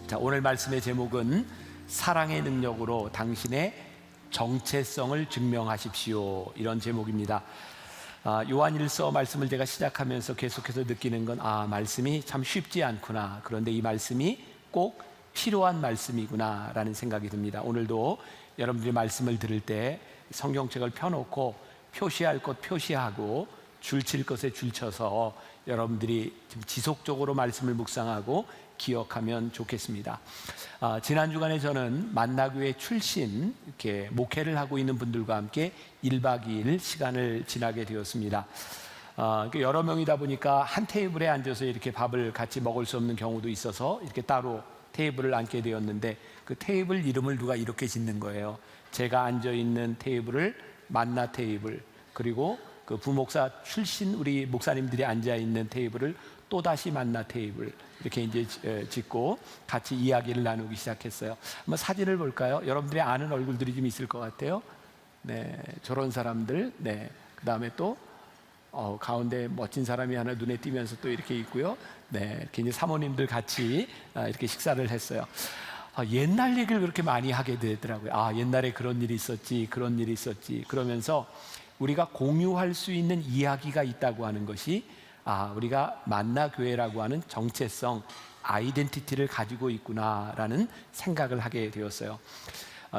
자, 오늘 말씀의 제목은 사랑의 능력으로 당신의 정체성을 증명하십시오, 이런 제목입니다. 요한일서 말씀을 제가 시작하면서 계속해서 느끼는 건 말씀이 참 쉽지 않구나, 그런데 이 말씀이 꼭 필요한 말씀이구나 라는 생각이 듭니다. 오늘도 여러분들이 말씀을 들을 때 성경책을 펴놓고 표시할 것 표시하고 줄칠 것에 줄쳐서 여러분들이 좀 지속적으로 말씀을 묵상하고 기억하면 좋겠습니다. 지난 주간에 저는 만나교회 출신 이렇게 목회를 하고 있는 분들과 함께 1박 2일 시간을 지나게 되었습니다. 여러 명이다 보니까 한 테이블에 앉아서 이렇게 밥을 같이 먹을 수 없는 경우도 있어서 이렇게 따로 테이블을 앉게 되었는데, 그 테이블 이름을 누가 이렇게 짓는 거예요. 제가 앉아 있는 테이블을 만나 테이블, 그리고 그 부목사 출신 우리 목사님들이 앉아 있는 테이블을 또다시 만나 테이블, 이렇게 이제 짓고 같이 이야기를 나누기 시작했어요. 한번 사진을 볼까요? 여러분들이 아는 얼굴들이 좀 있을 것 같아요. 네, 저런 사람들. 네, 그 다음에 또 가운데 멋진 사람이 하나 눈에 띄면서 또 이렇게 있고요. 네, 이렇게 이제 사모님들 같이 이렇게 식사를 했어요. 옛날 얘기를 그렇게 많이 하게 되더라고요. 옛날에 그런 일이 있었지, 그런 일이 있었지. 그러면서 우리가 공유할 수 있는 이야기가 있다고 하는 것이 우리가 만나교회라고 하는 정체성, 아이덴티티를 가지고 있구나라는 생각을 하게 되었어요.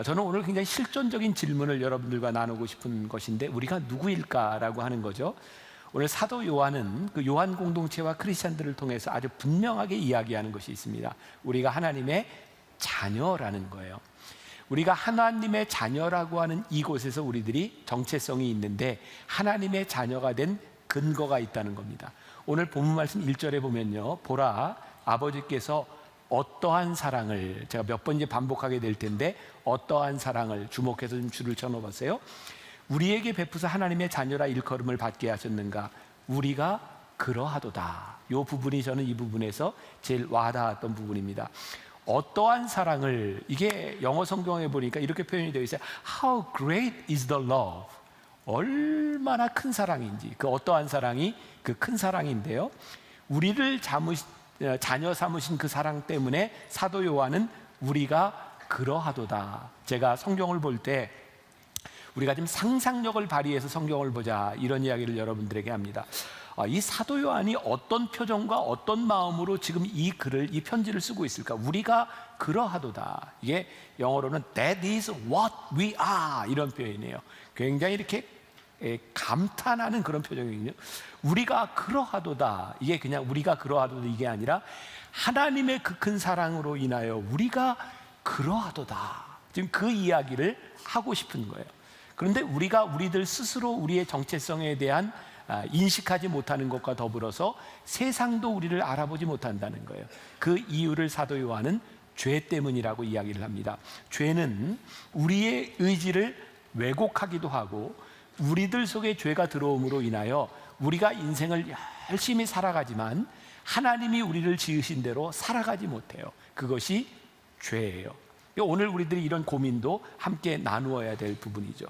저는 오늘 굉장히 실존적인 질문을 여러분들과 나누고 싶은 것인데, 우리가 누구일까라고 하는 거죠. 오늘 사도 요한은 그 요한 공동체와 크리스찬들을 통해서 아주 분명하게 이야기하는 것이 있습니다. 우리가 하나님의 자녀라는 거예요. 우리가 하나님의 자녀라고 하는 이곳에서 우리들이 정체성이 있는데, 하나님의 자녀가 된 근거가 있다는 겁니다. 오늘 본문 말씀 1절에 보면요, 보라, 아버지께서 어떠한 사랑을, 제가 몇 번 이제 반복하게 될 텐데, 어떠한 사랑을, 주목해서 좀 줄을 쳐놓으세요. 우리에게 베푸사 하나님의 자녀라 일컬음을 받게 하셨는가, 우리가 그러하도다. 이 부분이 저는 이 부분에서 제일 와닿았던 부분입니다. 어떠한 사랑을, 이게 영어 성경에 보니까 이렇게 표현이 되어 있어요. How great is the love. 얼마나 큰 사랑인지, 그 어떠한 사랑이 그 큰 사랑인데요, 우리를 자녀 삼으신 그 사랑 때문에 사도 요한은 우리가 그러하도다. 제가 성경을 볼 때 우리가 좀 상상력을 발휘해서 성경을 보자, 이런 이야기를 여러분들에게 합니다. 이 사도 요한이 어떤 표정과 어떤 마음으로 지금 이 글을, 이 편지를 쓰고 있을까? 우리가 그러하도다. 이게 영어로는 That is what we are, 이런 표현이에요. 굉장히 이렇게 감탄하는 그런 표정이거든요. 우리가 그러하도다. 이게 그냥 우리가 그러하도다 이게 아니라 하나님의 그 큰 사랑으로 인하여 우리가 그러하도다. 지금 그 이야기를 하고 싶은 거예요. 그런데 우리가 우리들 스스로 우리의 정체성에 대한 인식하지 못하는 것과 더불어서 세상도 우리를 알아보지 못한다는 거예요. 그 이유를 사도 요한은 죄 때문이라고 이야기를 합니다. 죄는 우리의 의지를 왜곡하기도 하고, 우리들 속에 죄가 들어옴으로 인하여 우리가 인생을 열심히 살아가지만 하나님이 우리를 지으신 대로 살아가지 못해요. 그것이 죄예요. 오늘 우리들이 이런 고민도 함께 나누어야 될 부분이죠.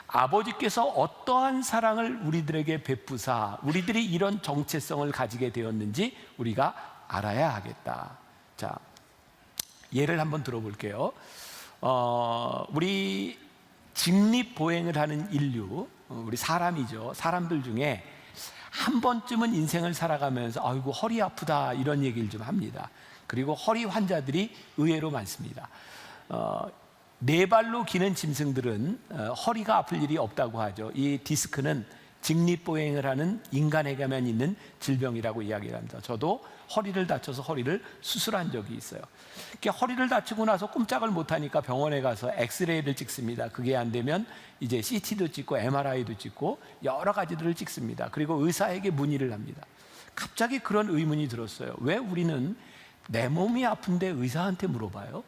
아버지께서 어떠한 사랑을 우리들에게 베푸사 우리들이 이런 정체성을 가지게 되었는지 우리가 알아야 하겠다. 자, 예를 한번 들어볼게요. 우리 직립보행을 하는 인류, 우리 사람이죠. 사람들 중에 한 번쯤은 인생을 살아가면서 아이고 허리 아프다, 이런 얘기를 좀 합니다. 그리고 허리 환자들이 의외로 많습니다. 네 발로 기는 짐승들은 허리가 아플 일이 없다고 하죠. 이 디스크는 직립보행을 하는 인간에게만 있는 질병이라고 이야기를 합니다. 저도 허리를 다쳐서 허리를 수술한 적이 있어요. 허리를 다치고 나서 꼼짝을 못하니까 병원에 가서 엑스레이를 찍습니다. 그게 안 되면 이제 CT도 찍고 MRI도 찍고 여러 가지들을 찍습니다. 그리고 의사에게 문의를 합니다. 갑자기 그런 의문이 들었어요. 왜 우리는 내 몸이 아픈데 의사한테 물어봐요?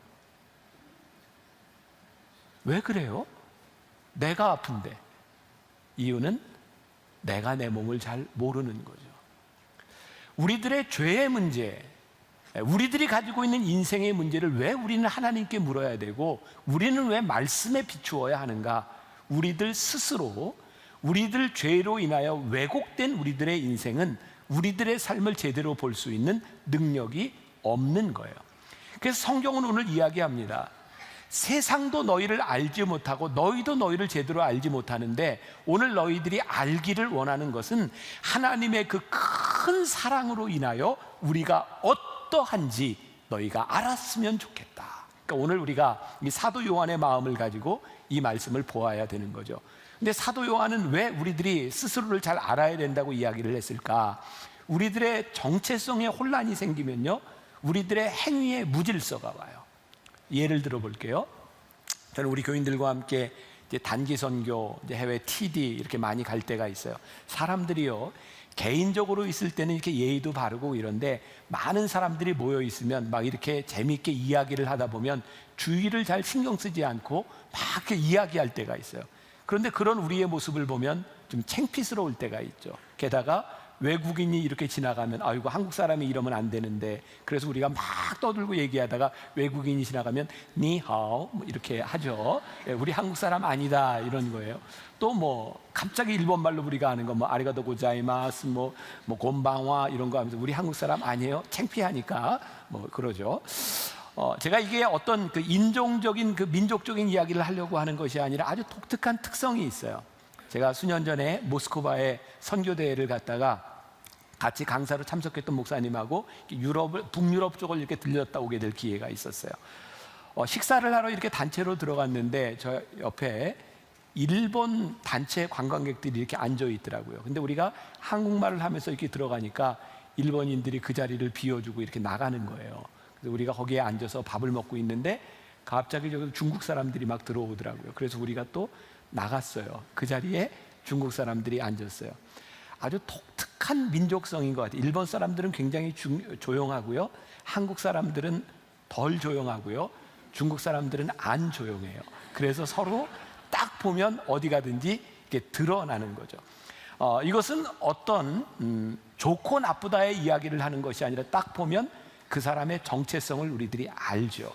왜 그래요? 내가 아픈데. 이유는 내가 내 몸을 잘 모르는 거죠. 우리들의 죄의 문제, 우리들이 가지고 있는 인생의 문제를 왜 우리는 하나님께 물어야 되고, 우리는 왜 말씀에 비추어야 하는가? 우리들 스스로, 우리들 죄로 인하여 왜곡된 우리들의 인생은 우리들의 삶을 제대로 볼 수 있는 능력이 없는 거예요. 그래서 성경은 오늘 이야기합니다. 세상도 너희를 알지 못하고 너희도 너희를 제대로 알지 못하는데 오늘 너희들이 알기를 원하는 것은 하나님의 그 큰 사랑으로 인하여 우리가 어떠한지 너희가 알았으면 좋겠다. 그러니까 오늘 우리가 이 사도 요한의 마음을 가지고 이 말씀을 보아야 되는 거죠. 근데 사도 요한은 왜 우리들이 스스로를 잘 알아야 된다고 이야기를 했을까? 우리들의 정체성에 혼란이 생기면요, 우리들의 행위에 무질서가 와요. 예를 들어 볼게요. 저는 우리 교인들과 함께 이제 단기 선교, 이제 해외 TD 이렇게 많이 갈 때가 있어요. 사람들이요, 개인적으로 있을 때는 이렇게 예의도 바르고 이런데 많은 사람들이 모여 있으면 막 이렇게 재미있게 이야기를 하다 보면 주의를 잘 신경 쓰지 않고 막 이렇게 이야기할 때가 있어요. 그런데 그런 우리의 모습을 보면 좀 창피스러울 때가 있죠. 게다가 외국인이 이렇게 지나가면 아이고 한국 사람이 이러면 안 되는데, 그래서 우리가 막 떠들고 얘기하다가 외국인이 지나가면 니하오 뭐 이렇게 하죠. 우리 한국 사람 아니다 이런 거예요. 또 뭐 갑자기 일본말로 우리가 하는 거 뭐 아리가또 고자이마스 뭐 곤방와 이런 거 하면서 우리 한국 사람 아니에요? 창피하니까 뭐 그러죠. 제가 이게 어떤 그 인종적인 그 민족적인 이야기를 하려고 하는 것이 아니라 아주 독특한 특성이 있어요. 제가 수년 전에 모스크바에 선교대회를 갔다가 같이 강사로 참석했던 목사님하고 북유럽 쪽을 이렇게 들렸다 오게 될 기회가 있었어요. 식사를 하러 이렇게 단체로 들어갔는데 저 옆에 일본 단체 관광객들이 이렇게 앉아 있더라고요. 근데 우리가 한국말을 하면서 이렇게 들어가니까 일본인들이 그 자리를 비워주고 이렇게 나가는 거예요. 그래서 우리가 거기에 앉아서 밥을 먹고 있는데 갑자기 저기 중국 사람들이 막 들어오더라고요. 그래서 우리가 또 나갔어요. 그 자리에 중국 사람들이 앉았어요. 아주 독특한 민족성인 것 같아요. 일본 사람들은 굉장히 조용하고요, 한국 사람들은 덜 조용하고요, 중국 사람들은 안 조용해요. 그래서 서로 딱 보면 어디 가든지 이렇게 드러나는 거죠. 이것은 어떤 좋고 나쁘다의 이야기를 하는 것이 아니라 딱 보면 그 사람의 정체성을 우리들이 알죠.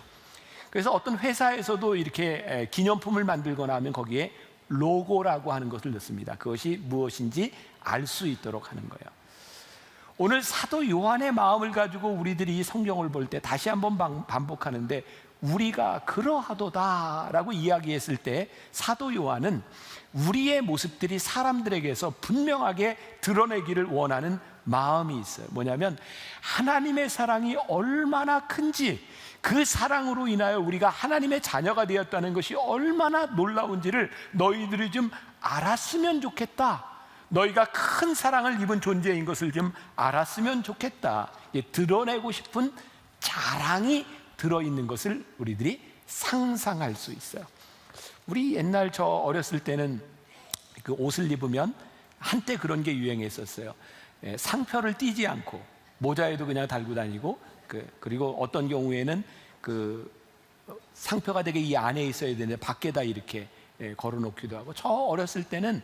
그래서 어떤 회사에서도 이렇게 기념품을 만들거나 하면 거기에 로고라고 하는 것을 넣습니다. 그것이 무엇인지 알 수 있도록 하는 거예요. 오늘 사도 요한의 마음을 가지고 우리들이 성경을 볼 때 다시 한번 반복하는데, 우리가 그러하도다라고 이야기했을 때 사도 요한은 우리의 모습들이 사람들에게서 분명하게 드러내기를 원하는 마음이 있어요. 뭐냐면 하나님의 사랑이 얼마나 큰지, 그 사랑으로 인하여 우리가 하나님의 자녀가 되었다는 것이 얼마나 놀라운지를 너희들이 좀 알았으면 좋겠다. 너희가 큰 사랑을 입은 존재인 것을 좀 알았으면 좋겠다. 드러내고 싶은 자랑이 들어있는 것을 우리들이 상상할 수 있어요. 우리 옛날 저 어렸을 때는 그 옷을 입으면 한때 그런 게 유행했었어요. 상표를 띄지 않고 모자에도 그냥 달고 다니고, 그리고 어떤 경우에는 그 상표가 되게 이 안에 있어야 되는데 밖에다 이렇게 걸어놓기도 하고. 저 어렸을 때는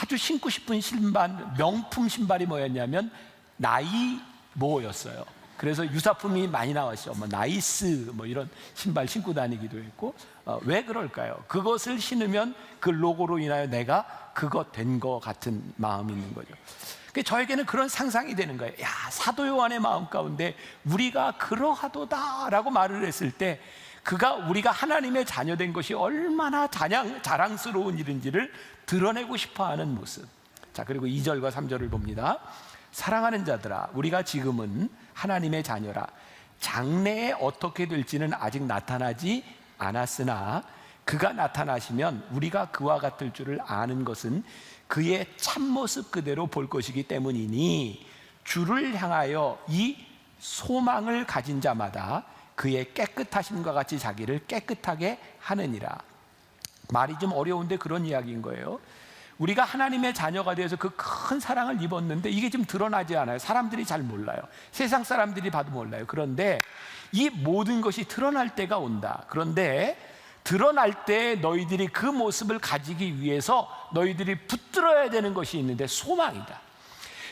아주 신고 싶은 신발, 명품 신발이 뭐였냐면 나이모였어요. 그래서 유사품이 많이 나왔죠. 뭐 나이스 뭐 이런 신발 신고 다니기도 했고. 왜 그럴까요? 그것을 신으면 그 로고로 인하여 내가 그것 된 것 같은 마음이 있는 거죠. 저에게는 그런 상상이 되는 거예요. 야, 사도 요한의 마음 가운데 우리가 그러하도다라고 말을 했을 때 그가 우리가 하나님의 자녀된 것이 얼마나 자랑스러운 일인지를 드러내고 싶어하는 모습. 자, 그리고 2절과 3절을 봅니다. 사랑하는 자들아, 우리가 지금은 하나님의 자녀라. 장래에 어떻게 될지는 아직 나타나지 않았으나 그가 나타나시면 우리가 그와 같을 줄을 아는 것은 그의 참모습 그대로 볼 것이기 때문이니 주를 향하여 이 소망을 가진 자마다 그의 깨끗하심과 같이 자기를 깨끗하게 하느니라. 말이 좀 어려운데 그런 이야기인 거예요. 우리가 하나님의 자녀가 되어서 그 큰 사랑을 입었는데 이게 좀 드러나지 않아요. 사람들이 잘 몰라요. 세상 사람들이 봐도 몰라요. 그런데 이 모든 것이 드러날 때가 온다. 그런데 드러날 때 너희들이 그 모습을 가지기 위해서 너희들이 붙들어야 되는 것이 있는데 소망이다.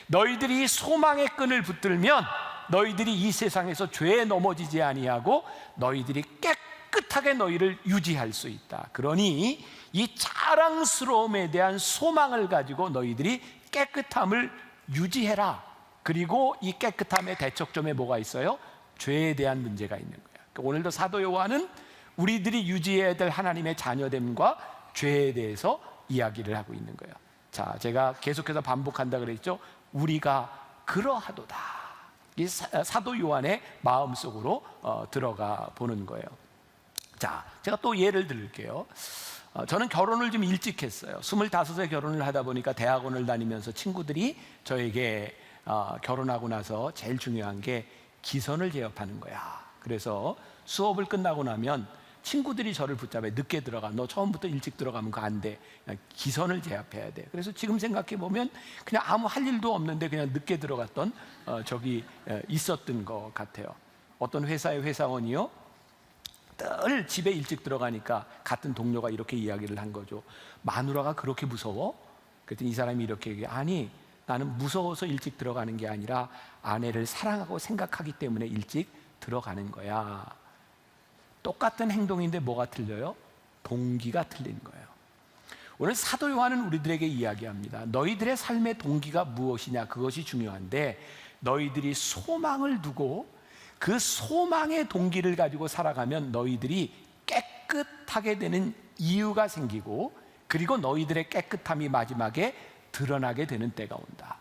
너희들이 소망의 끈을 붙들면 너희들이 이 세상에서 죄에 넘어지지 아니하고 너희들이 깨끗하게 너희를 유지할 수 있다. 그러니 이 자랑스러움에 대한 소망을 가지고 너희들이 깨끗함을 유지해라. 그리고 이 깨끗함의 대척점에 뭐가 있어요? 죄에 대한 문제가 있는 거예요. 그러니까 오늘도 사도 요한은 우리들이 유지해야 될 하나님의 자녀됨과 죄에 대해서 이야기를 하고 있는 거예요. 자, 제가 계속해서 반복한다 그랬죠. 우리가 그러하도다. 이 사도 요한의 마음속으로 들어가 보는 거예요. 자, 제가 또 예를 들을게요. 저는 결혼을 좀 일찍 했어요. 25세 결혼을 하다 보니까 대학원을 다니면서 친구들이 저에게 결혼하고 나서 제일 중요한 게 기선을 제압하는 거야. 그래서 수업을 끝나고 나면 친구들이 저를 붙잡아 늦게 들어가. 너 처음부터 일찍 들어가면 그거 안 돼. 그냥 기선을 제압해야 돼. 그래서 지금 생각해 보면 그냥 아무 할 일도 없는데 그냥 늦게 들어갔던 적이 있었던 것 같아요. 어떤 회사의 회사원이요, 늘 집에 일찍 들어가니까 같은 동료가 이렇게 이야기를 한 거죠. 마누라가 그렇게 무서워? 그랬더니 이 사람이 이렇게 얘기해. 아니, 나는 무서워서 일찍 들어가는 게 아니라 아내를 사랑하고 생각하기 때문에 일찍 들어가는 거야. 똑같은 행동인데 뭐가 틀려요? 동기가 틀린 거예요. 오늘 사도 요한은 우리들에게 이야기합니다. 너희들의 삶의 동기가 무엇이냐, 그것이 중요한데 너희들이 소망을 두고 그 소망의 동기를 가지고 살아가면 너희들이 깨끗하게 되는 이유가 생기고, 그리고 너희들의 깨끗함이 마지막에 드러나게 되는 때가 온다.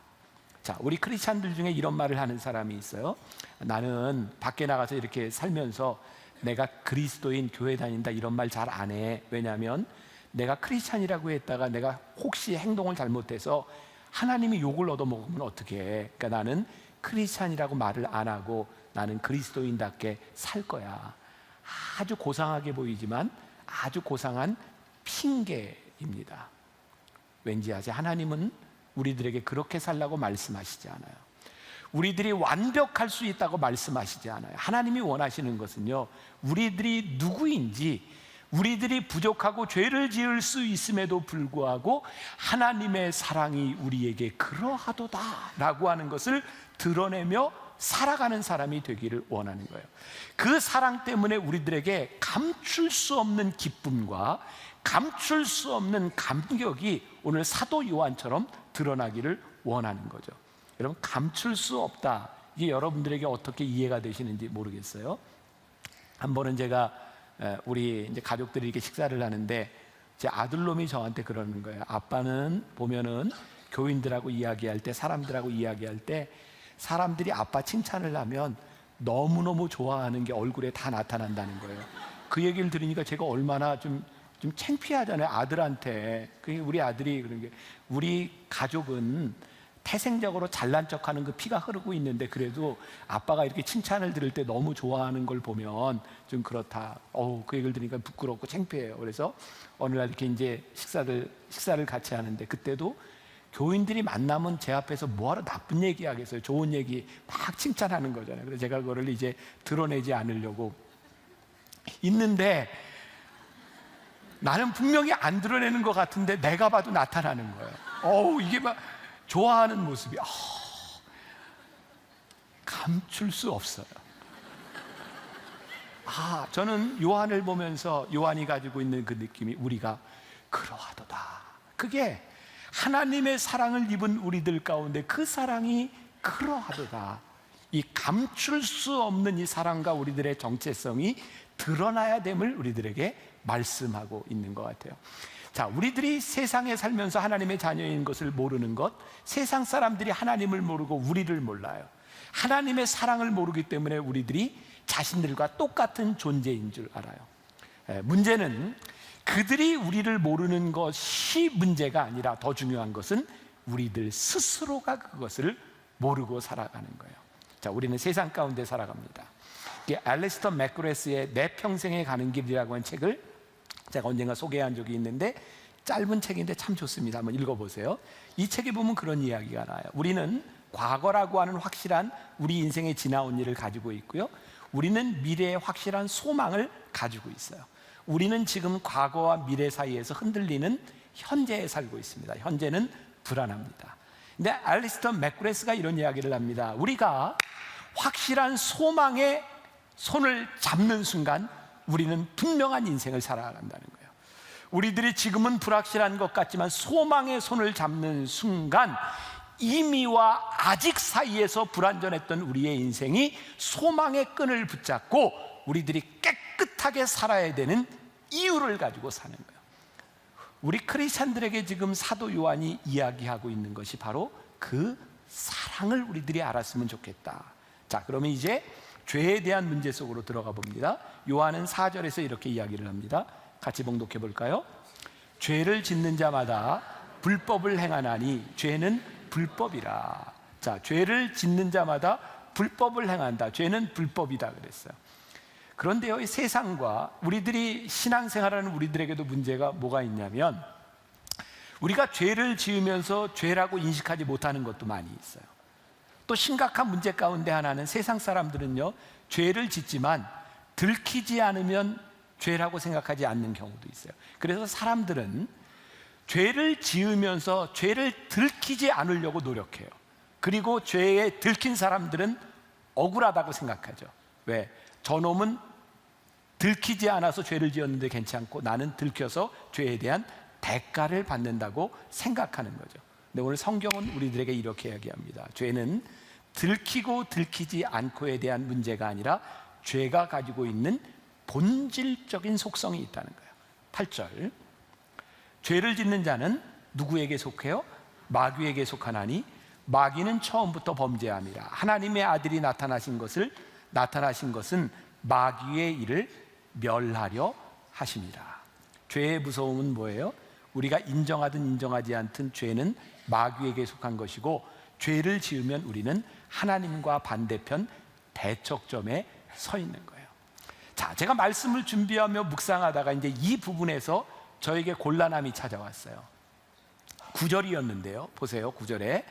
자, 우리 크리스찬들 중에 이런 말을 하는 사람이 있어요. 나는 밖에 나가서 이렇게 살면서 내가 그리스도인, 교회 다닌다 이런 말 잘 안 해. 왜냐하면 내가 크리스찬이라고 했다가 내가 혹시 행동을 잘못해서 하나님이 욕을 얻어먹으면 어떻게 해. 그러니까 나는 크리스찬이라고 말을 안 하고 나는 그리스도인답게 살 거야. 아주 고상하게 보이지만 아주 고상한 핑계입니다. 왠지 아세요? 하나님은 우리들에게 그렇게 살라고 말씀하시지 않아요. 우리들이 완벽할 수 있다고 말씀하시지 않아요. 하나님이 원하시는 것은요, 우리들이 누구인지, 우리들이 부족하고 죄를 지을 수 있음에도 불구하고 하나님의 사랑이 우리에게 그러하도다 라고 하는 것을 드러내며 살아가는 사람이 되기를 원하는 거예요. 그 사랑 때문에 우리들에게 감출 수 없는 기쁨과 감출 수 없는 감격이 오늘 사도 요한처럼 드러나기를 원하는 거죠. 여러분, 감출 수 없다, 이게 여러분들에게 어떻게 이해가 되시는지 모르겠어요. 한 번은 제가 우리 이제 가족들이 이렇게 식사를 하는데 제 아들놈이 저한테 그러는 거예요. 아빠는 보면은 교인들하고 이야기할 때, 사람들하고 이야기할 때 사람들이 아빠 칭찬을 하면 너무너무 좋아하는 게 얼굴에 다 나타난다는 거예요. 그 얘기를 들으니까 제가 얼마나 좀 창피하잖아요, 아들한테. 우리 아들이 그런 게, 우리 가족은 태생적으로 잘난 척하는 그 피가 흐르고 있는데 그래도 아빠가 이렇게 칭찬을 들을 때 너무 좋아하는 걸 보면 좀 그렇다. 그 얘기를 들으니까 부끄럽고 창피해요. 그래서 어느 날 이렇게 이제 식사를 같이 하는데, 그때도 교인들이 만나면 제 앞에서 뭐하러 나쁜 얘기 하겠어요. 좋은 얘기 막 칭찬하는 거잖아요. 그래서 제가 그거를 이제 드러내지 않으려고 있는데, 나는 분명히 안 드러내는 것 같은데 내가 봐도 나타나는 거예요. 이게 막 좋아하는 모습이 감출 수 없어요. 저는 요한을 보면서 요한이 가지고 있는 그 느낌이, 우리가 그러하도다. 그게 하나님의 사랑을 입은 우리들 가운데 그 사랑이 그러하도다. 이 감출 수 없는 이 사랑과 우리들의 정체성이 드러나야 됨을 우리들에게 말씀하고 있는 것 같아요. 자, 우리들이 세상에 살면서 하나님의 자녀인 것을 모르는 것, 세상 사람들이 하나님을 모르고 우리를 몰라요. 하나님의 사랑을 모르기 때문에 우리들이 자신들과 똑같은 존재인 줄 알아요. 문제는 그들이 우리를 모르는 것이 문제가 아니라 더 중요한 것은 우리들 스스로가 그것을 모르고 살아가는 거예요. 자, 우리는 세상 가운데 살아갑니다. 알리스터 맥그레스의 내 평생에 가는 길이라고 하는 책을 제가 언젠가 소개한 적이 있는데, 짧은 책인데 참 좋습니다. 한번 읽어보세요. 이 책에 보면 그런 이야기가 나와요. 우리는 과거라고 하는 확실한 우리 인생에 지나온 일을 가지고 있고요, 우리는 미래의 확실한 소망을 가지고 있어요. 우리는 지금 과거와 미래 사이에서 흔들리는 현재에 살고 있습니다. 현재는 불안합니다. 근데 알리스터 맥그레스가 이런 이야기를 합니다. 우리가 확실한 소망에 손을 잡는 순간 우리는 분명한 인생을 살아간다는 거예요. 우리들이 지금은 불확실한 것 같지만 소망의 손을 잡는 순간 이미와 아직 사이에서 불완전했던 우리의 인생이 소망의 끈을 붙잡고 우리들이 깨끗하게 살아야 되는 이유를 가지고 사는 거예요. 우리 크리스찬들에게 지금 사도 요한이 이야기하고 있는 것이 바로 그 사랑을 우리들이 알았으면 좋겠다. 자, 그러면 이제 죄에 대한 문제 속으로 들어가 봅니다. 요한은 4절에서 이렇게 이야기를 합니다. 같이 봉독해 볼까요? 죄를 짓는 자마다 불법을 행하나니 죄는 불법이라. 자, 죄를 짓는 자마다 불법을 행한다. 죄는 불법이다 그랬어요. 그런데요, 이 세상과 우리들이 신앙생활하는 우리들에게도 문제가 뭐가 있냐면, 우리가 죄를 지으면서 죄라고 인식하지 못하는 것도 많이 있어요. 또 심각한 문제 가운데 하나는 세상 사람들은요, 죄를 짓지만 들키지 않으면 죄라고 생각하지 않는 경우도 있어요. 그래서 사람들은 죄를 지으면서 죄를 들키지 않으려고 노력해요. 그리고 죄에 들킨 사람들은 억울하다고 생각하죠. 왜? 저놈은 들키지 않아서 죄를 지었는데 괜찮고 나는 들켜서 죄에 대한 대가를 받는다고 생각하는 거죠. 근데 오늘 성경은 우리들에게 이렇게 이야기합니다. 죄는 들키고 들키지 않고에 대한 문제가 아니라 죄가 가지고 있는 본질적인 속성이 있다는 거예요. 8절, 죄를 짓는 자는 누구에게 속해요? 마귀에게 속하나니 마귀는 처음부터 범죄함이라. 하나님의 아들이 나타나신 것은 마귀의 일을 멸하려 하십니다. 죄의 무서움은 뭐예요? 우리가 인정하든 인정하지 않든 죄는 마귀에게 속한 것이고, 죄를 지으면 우리는 하나님과 반대편 대척점에 서 있는 거예요. 자, 제가 말씀을 준비하며 묵상하다가 이제 이 부분에서 저에게 곤란함이 찾아왔어요. 9절이었는데요. 보세요. 9절에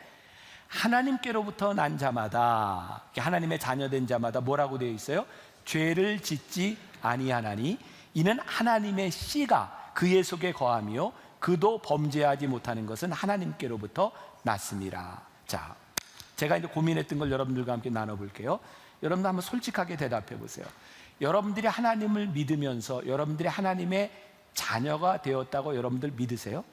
하나님께로부터 난 자마다, 하나님의 자녀된 자마다 뭐라고 되어 있어요? 죄를 짓지 아니하나니 이는 하나님의 씨가 그의 속에 거하며 그도 범죄하지 못하는 것은 하나님께로부터 났습니다. 자, 제가 이제 고민했던 걸 여러분들과 함께 나눠볼게요. 여러분들 한번 솔직하게 대답해 보세요. 여러분들이 하나님을 믿으면서 여러분들이 하나님의 자녀가 되었다고 여러분들 믿으세요?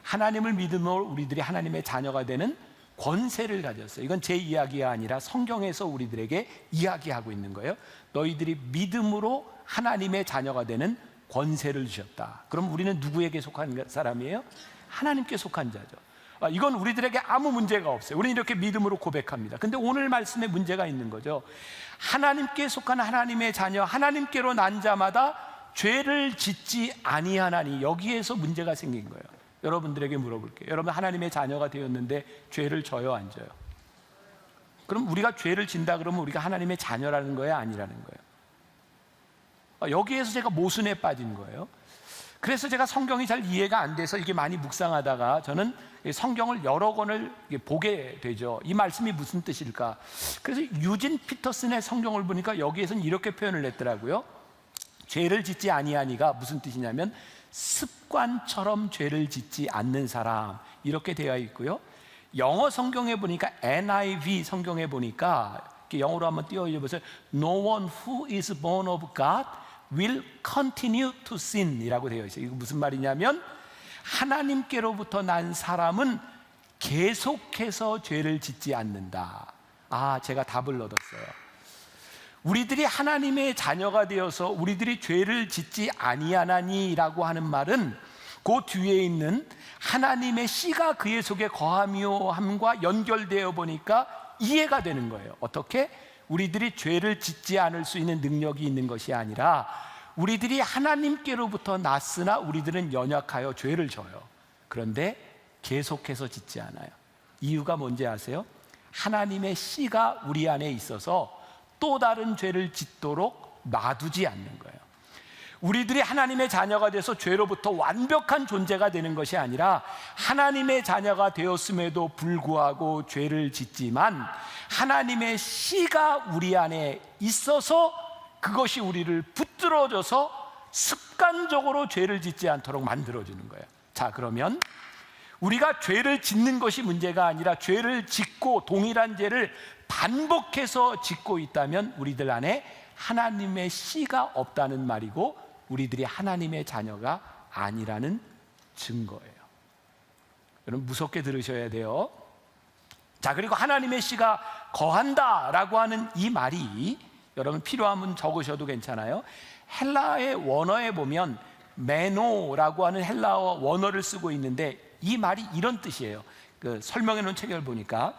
하나님을 믿음으로 우리들이 하나님의 자녀가 되는 권세를 가졌어요. 이건 제 이야기가 아니라 성경에서 우리들에게 이야기하고 있는 거예요. 너희들이 믿음으로 하나님의 자녀가 되는 권세를 주셨다. 그럼 우리는 누구에게 속한 사람이에요? 하나님께 속한 자죠. 이건 우리들에게 아무 문제가 없어요. 우리는 이렇게 믿음으로 고백합니다. 근데 오늘 말씀에 문제가 있는 거죠. 하나님께 속한 하나님의 자녀, 하나님께로 난 자마다 죄를 짓지 아니하나니, 여기에서 문제가 생긴 거예요. 여러분들에게 물어볼게요. 여러분 하나님의 자녀가 되었는데 죄를 져요, 안 져요? 그럼 우리가 죄를 진다 그러면 우리가 하나님의 자녀라는 거예요, 아니라는 거예요? 여기에서 제가 모순에 빠진 거예요. 그래서 제가 성경이 잘 이해가 안 돼서 이게 많이 묵상하다가 저는 성경을 여러 권을 보게 되죠. 이 말씀이 무슨 뜻일까? 그래서 유진 피터슨의 성경을 보니까 여기에서는 이렇게 표현을 했더라고요. 죄를 짓지 아니하니가 무슨 뜻이냐면 습관처럼 죄를 짓지 않는 사람, 이렇게 되어 있고요. 영어 성경에 보니까 NIV 성경에 보니까 영어로 한번 띄워보세요. No one who is born of God will continue to sin 이라고 되어 있어요. 이거 무슨 말이냐면 하나님께로부터 난 사람은 계속해서 죄를 짓지 않는다. 아, 제가 답을 얻었어요. 우리들이 하나님의 자녀가 되어서 우리들이 죄를 짓지 아니하나니라고 하는 말은 그 뒤에 있는 하나님의 씨가 그의 속에 거하며 함과 연결되어 보니까 이해가 되는 거예요. 어떻게? 우리들이 죄를 짓지 않을 수 있는 능력이 있는 것이 아니라 우리들이 하나님께로부터 났으나 우리들은 연약하여 죄를 져요. 그런데 계속해서 짓지 않아요. 이유가 뭔지 아세요? 하나님의 씨가 우리 안에 있어서 또 다른 죄를 짓도록 놔두지 않는 거예요. 우리들이 하나님의 자녀가 돼서 죄로부터 완벽한 존재가 되는 것이 아니라 하나님의 자녀가 되었음에도 불구하고 죄를 짓지만 하나님의 씨가 우리 안에 있어서 그것이 우리를 붙들어줘서 습관적으로 죄를 짓지 않도록 만들어주는 거예요. 자, 그러면 우리가 죄를 짓는 것이 문제가 아니라 죄를 짓고 동일한 죄를 반복해서 짓고 있다면 우리들 안에 하나님의 씨가 없다는 말이고 우리들이 하나님의 자녀가 아니라는 증거예요. 여러분 무섭게 들으셔야 돼요. 자, 그리고 하나님의 씨가 거한다라고 하는 이 말이 여러분 필요하면 적으셔도 괜찮아요. 헬라의 원어에 보면 메노라고 하는 헬라어 원어를 쓰고 있는데 이 말이 이런 뜻이에요. 그 설명해 놓은 책을 보니까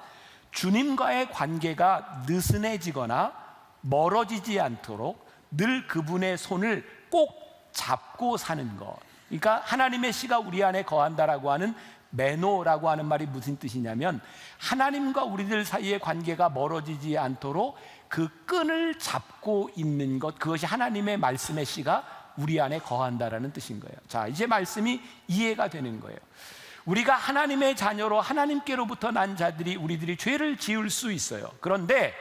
주님과의 관계가 느슨해지거나 멀어지지 않도록 늘 그분의 손을 꼭 잡고 사는 것. 그러니까 하나님의 씨가 우리 안에 거한다라고 하는 메노라고 하는 말이 무슨 뜻이냐면 하나님과 우리들 사이의 관계가 멀어지지 않도록 그 끈을 잡고 있는 것, 그것이 하나님의 말씀의 씨가 우리 안에 거한다라는 뜻인 거예요. 자, 이제 말씀이 이해가 되는 거예요. 우리가 하나님의 자녀로 하나님께로부터 난 자들이 우리들이 죄를 지을 수 있어요. 그런데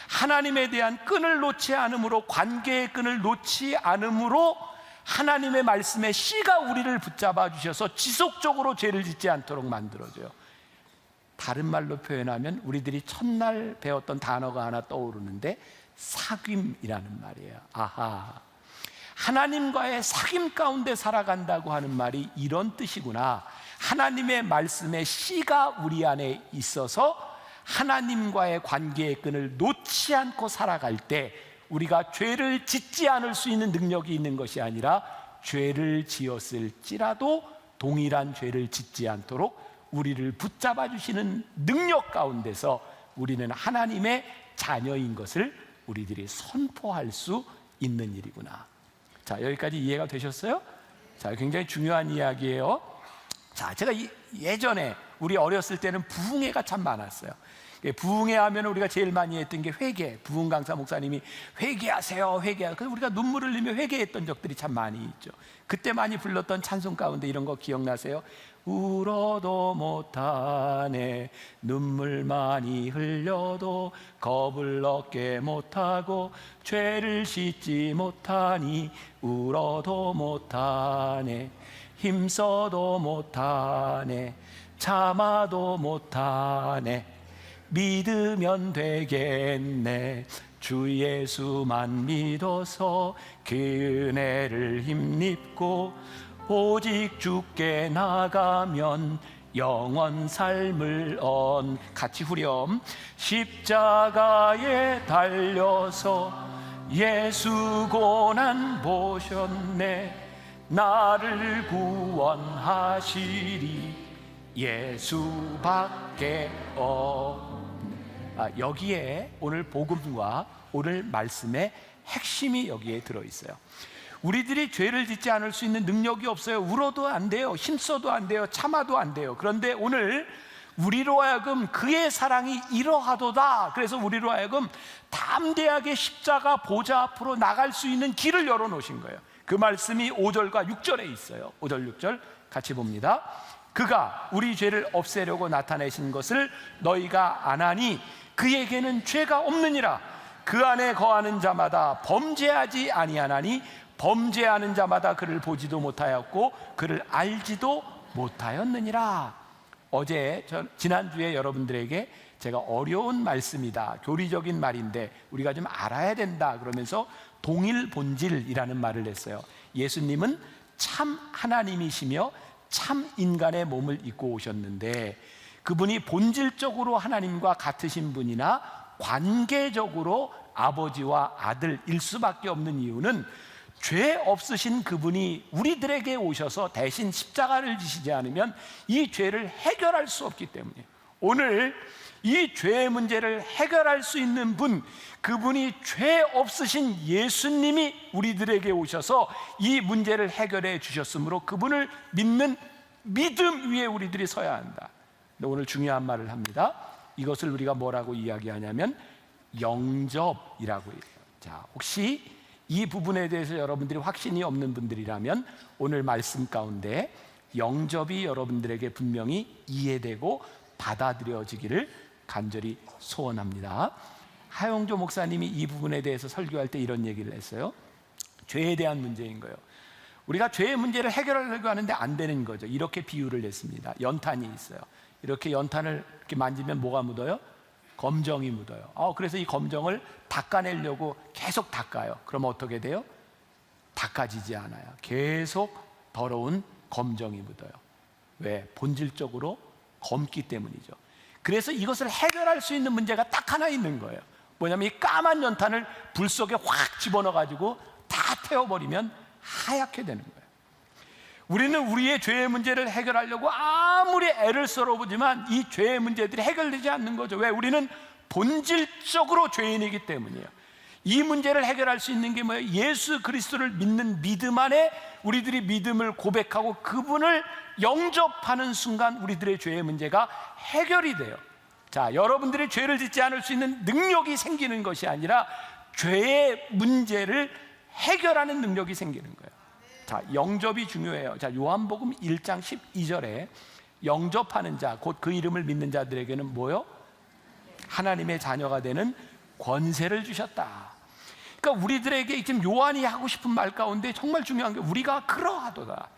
하나님에 대한 끈을 놓지 않음으로, 관계의 끈을 놓지 않음으로 하나님의 말씀의 씨가 우리를 붙잡아 주셔서 지속적으로 죄를 짓지 않도록 만들어줘요. 다른 말로 표현하면 우리들이 첫날 배웠던 단어가 하나 떠오르는데 사귐이라는 말이에요. 아하, 하나님과의 사귐 가운데 살아간다고 하는 말이 이런 뜻이구나. 하나님의 말씀의 씨가 우리 안에 있어서 하나님과의 관계의 끈을 놓지 않고 살아갈 때 우리가 죄를 짓지 않을 수 있는 능력이 있는 것이 아니라 죄를 지었을지라도 동일한 죄를 짓지 않도록 우리를 붙잡아 주시는 능력 가운데서 우리는 하나님의 자녀인 것을 우리들이 선포할 수 있는 일이구나. 자, 여기까지 이해가 되셨어요? 자, 굉장히 중요한 이야기예요. 자, 제가 예전에 우리 어렸을 때는 부흥회가 참 많았어요. 부흥회 하면 우리가 제일 많이 했던 게 회개. 부흥 강사 목사님이 회개하세요, 회개하세요. 그래서 우리가 눈물을 흘리며 회개했던 적들이 참 많이 있죠. 그때 많이 불렀던 찬송 가운데 이런 거 기억나세요? 울어도 못하네, 눈물 많이 흘려도 겁을 얻게 못하고 죄를 씻지 못하니 울어도 못하네, 힘써도 못하네, 참아도 못하네, 믿으면 되겠네, 주 예수만 믿어서 그 은혜를 힘입고 오직 주께 나가면 영원 삶을 같이 후렴. 십자가에 달려서 예수 고난 보셨네, 나를 구원하시리 예수밖에 여기에 오늘 복음과 오늘 말씀의 핵심이 여기에 들어있어요. 우리들이 죄를 짓지 않을 수 있는 능력이 없어요. 울어도 안 돼요, 힘써도 안 돼요, 참아도 안 돼요. 그런데 오늘 우리로 하여금 그의 사랑이 이러하도다, 그래서 우리로 하여금 담대하게 십자가 보좌 앞으로 나갈 수 있는 길을 열어놓으신 거예요. 그 말씀이 5절과 6절에 있어요. 5절 6절 같이 봅니다. 그가 우리 죄를 없애려고 나타내신 것을 너희가 아나니 그에게는 죄가 없느니라. 그 안에 거하는 자마다 범죄하지 아니하나니 범죄하는 자마다 그를 보지도 못하였고 그를 알지도 못하였느니라. 어제 지난주에 여러분들에게 제가 어려운 말씀이다, 교리적인 말인데 우리가 좀 알아야 된다 그러면서 동일 본질이라는 말을 했어요. 예수님은 참 하나님이시며 참 인간의 몸을 입고 오셨는데 그분이 본질적으로 하나님과 같으신 분이나 관계적으로 아버지와 아들일 수밖에 없는 이유는 죄 없으신 그분이 우리들에게 오셔서 대신 십자가를 지시지 않으면 이 죄를 해결할 수 없기 때문에 오늘 이 죄의 문제를 해결할 수 있는 분, 그분이 죄 없으신 예수님이 우리들에게 오셔서 이 문제를 해결해 주셨으므로 그분을 믿는 믿음 위에 우리들이 서야 한다. 근데 오늘 중요한 말을 합니다. 이것을 우리가 뭐라고 이야기하냐면 영접이라고 해요. 자, 혹시 이 부분에 대해서 여러분들이 확신이 없는 분들이라면 오늘 말씀 가운데 영접이 여러분들에게 분명히 이해되고 받아들여지기를 간절히 소원합니다. 하용조 목사님이 이 부분에 대해서 설교할 때 이런 얘기를 했어요. 죄에 대한 문제인 거예요. 우리가 죄의 문제를 해결하려고 하는데 안 되는 거죠. 이렇게 비유를 했습니다. 연탄이 있어요. 이렇게 연탄을 이렇게 만지면 뭐가 묻어요? 검정이 묻어요. 그래서 이 검정을 닦아내려고 계속 닦아요. 그럼 어떻게 돼요? 닦아지지 않아요. 계속 더러운 검정이 묻어요. 왜? 본질적으로 검기 때문이죠. 그래서 이것을 해결할 수 있는 문제가 딱 하나 있는 거예요. 뭐냐면 이 까만 연탄을 불 속에 확 집어넣어 가지고 다 태워버리면 하얗게 되는 거예요. 우리는 우리의 죄의 문제를 해결하려고 아무리 애를 써보지만 이 죄의 문제들이 해결되지 않는 거죠. 왜? 우리는 본질적으로 죄인이기 때문이에요. 이 문제를 해결할 수 있는 게 뭐예요? 예수 그리스도를 믿는 믿음 안에 우리들이 믿음을 고백하고 그분을 영접하는 순간 우리들의 죄의 문제가 해결이 돼요. 자, 여러분들이 죄를 짓지 않을 수 있는 능력이 생기는 것이 아니라 죄의 문제를 해결하는 능력이 생기는 거예요. 자, 영접이 중요해요. 자, 요한복음 1장 12절에 영접하는 자, 곧 그 이름을 믿는 자들에게는 뭐요? 하나님의 자녀가 되는 권세를 주셨다. 그러니까 우리들에게 지금 요한이 하고 싶은 말 가운데 정말 중요한 게 우리가 그러하도다.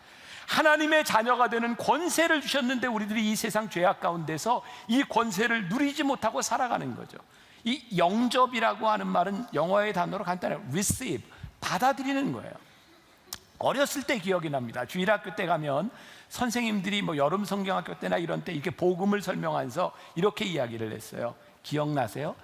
하나님의 자녀가 되는 권세를 주셨는데 우리들이 이 세상 죄악 가운데서 이 권세를 누리지 못하고 살아가는 거죠. 이 영접이라고 하는 말은 영어의 단어로 간단해요. receive, 받아들이는 거예요. 어렸을 때 기억이 납니다. 주일학교 때 가면 선생님들이 뭐 여름 성경학교 때나 이런 때 이렇게 복음을 설명하면서 이렇게 이야기를 했어요. 기억나세요?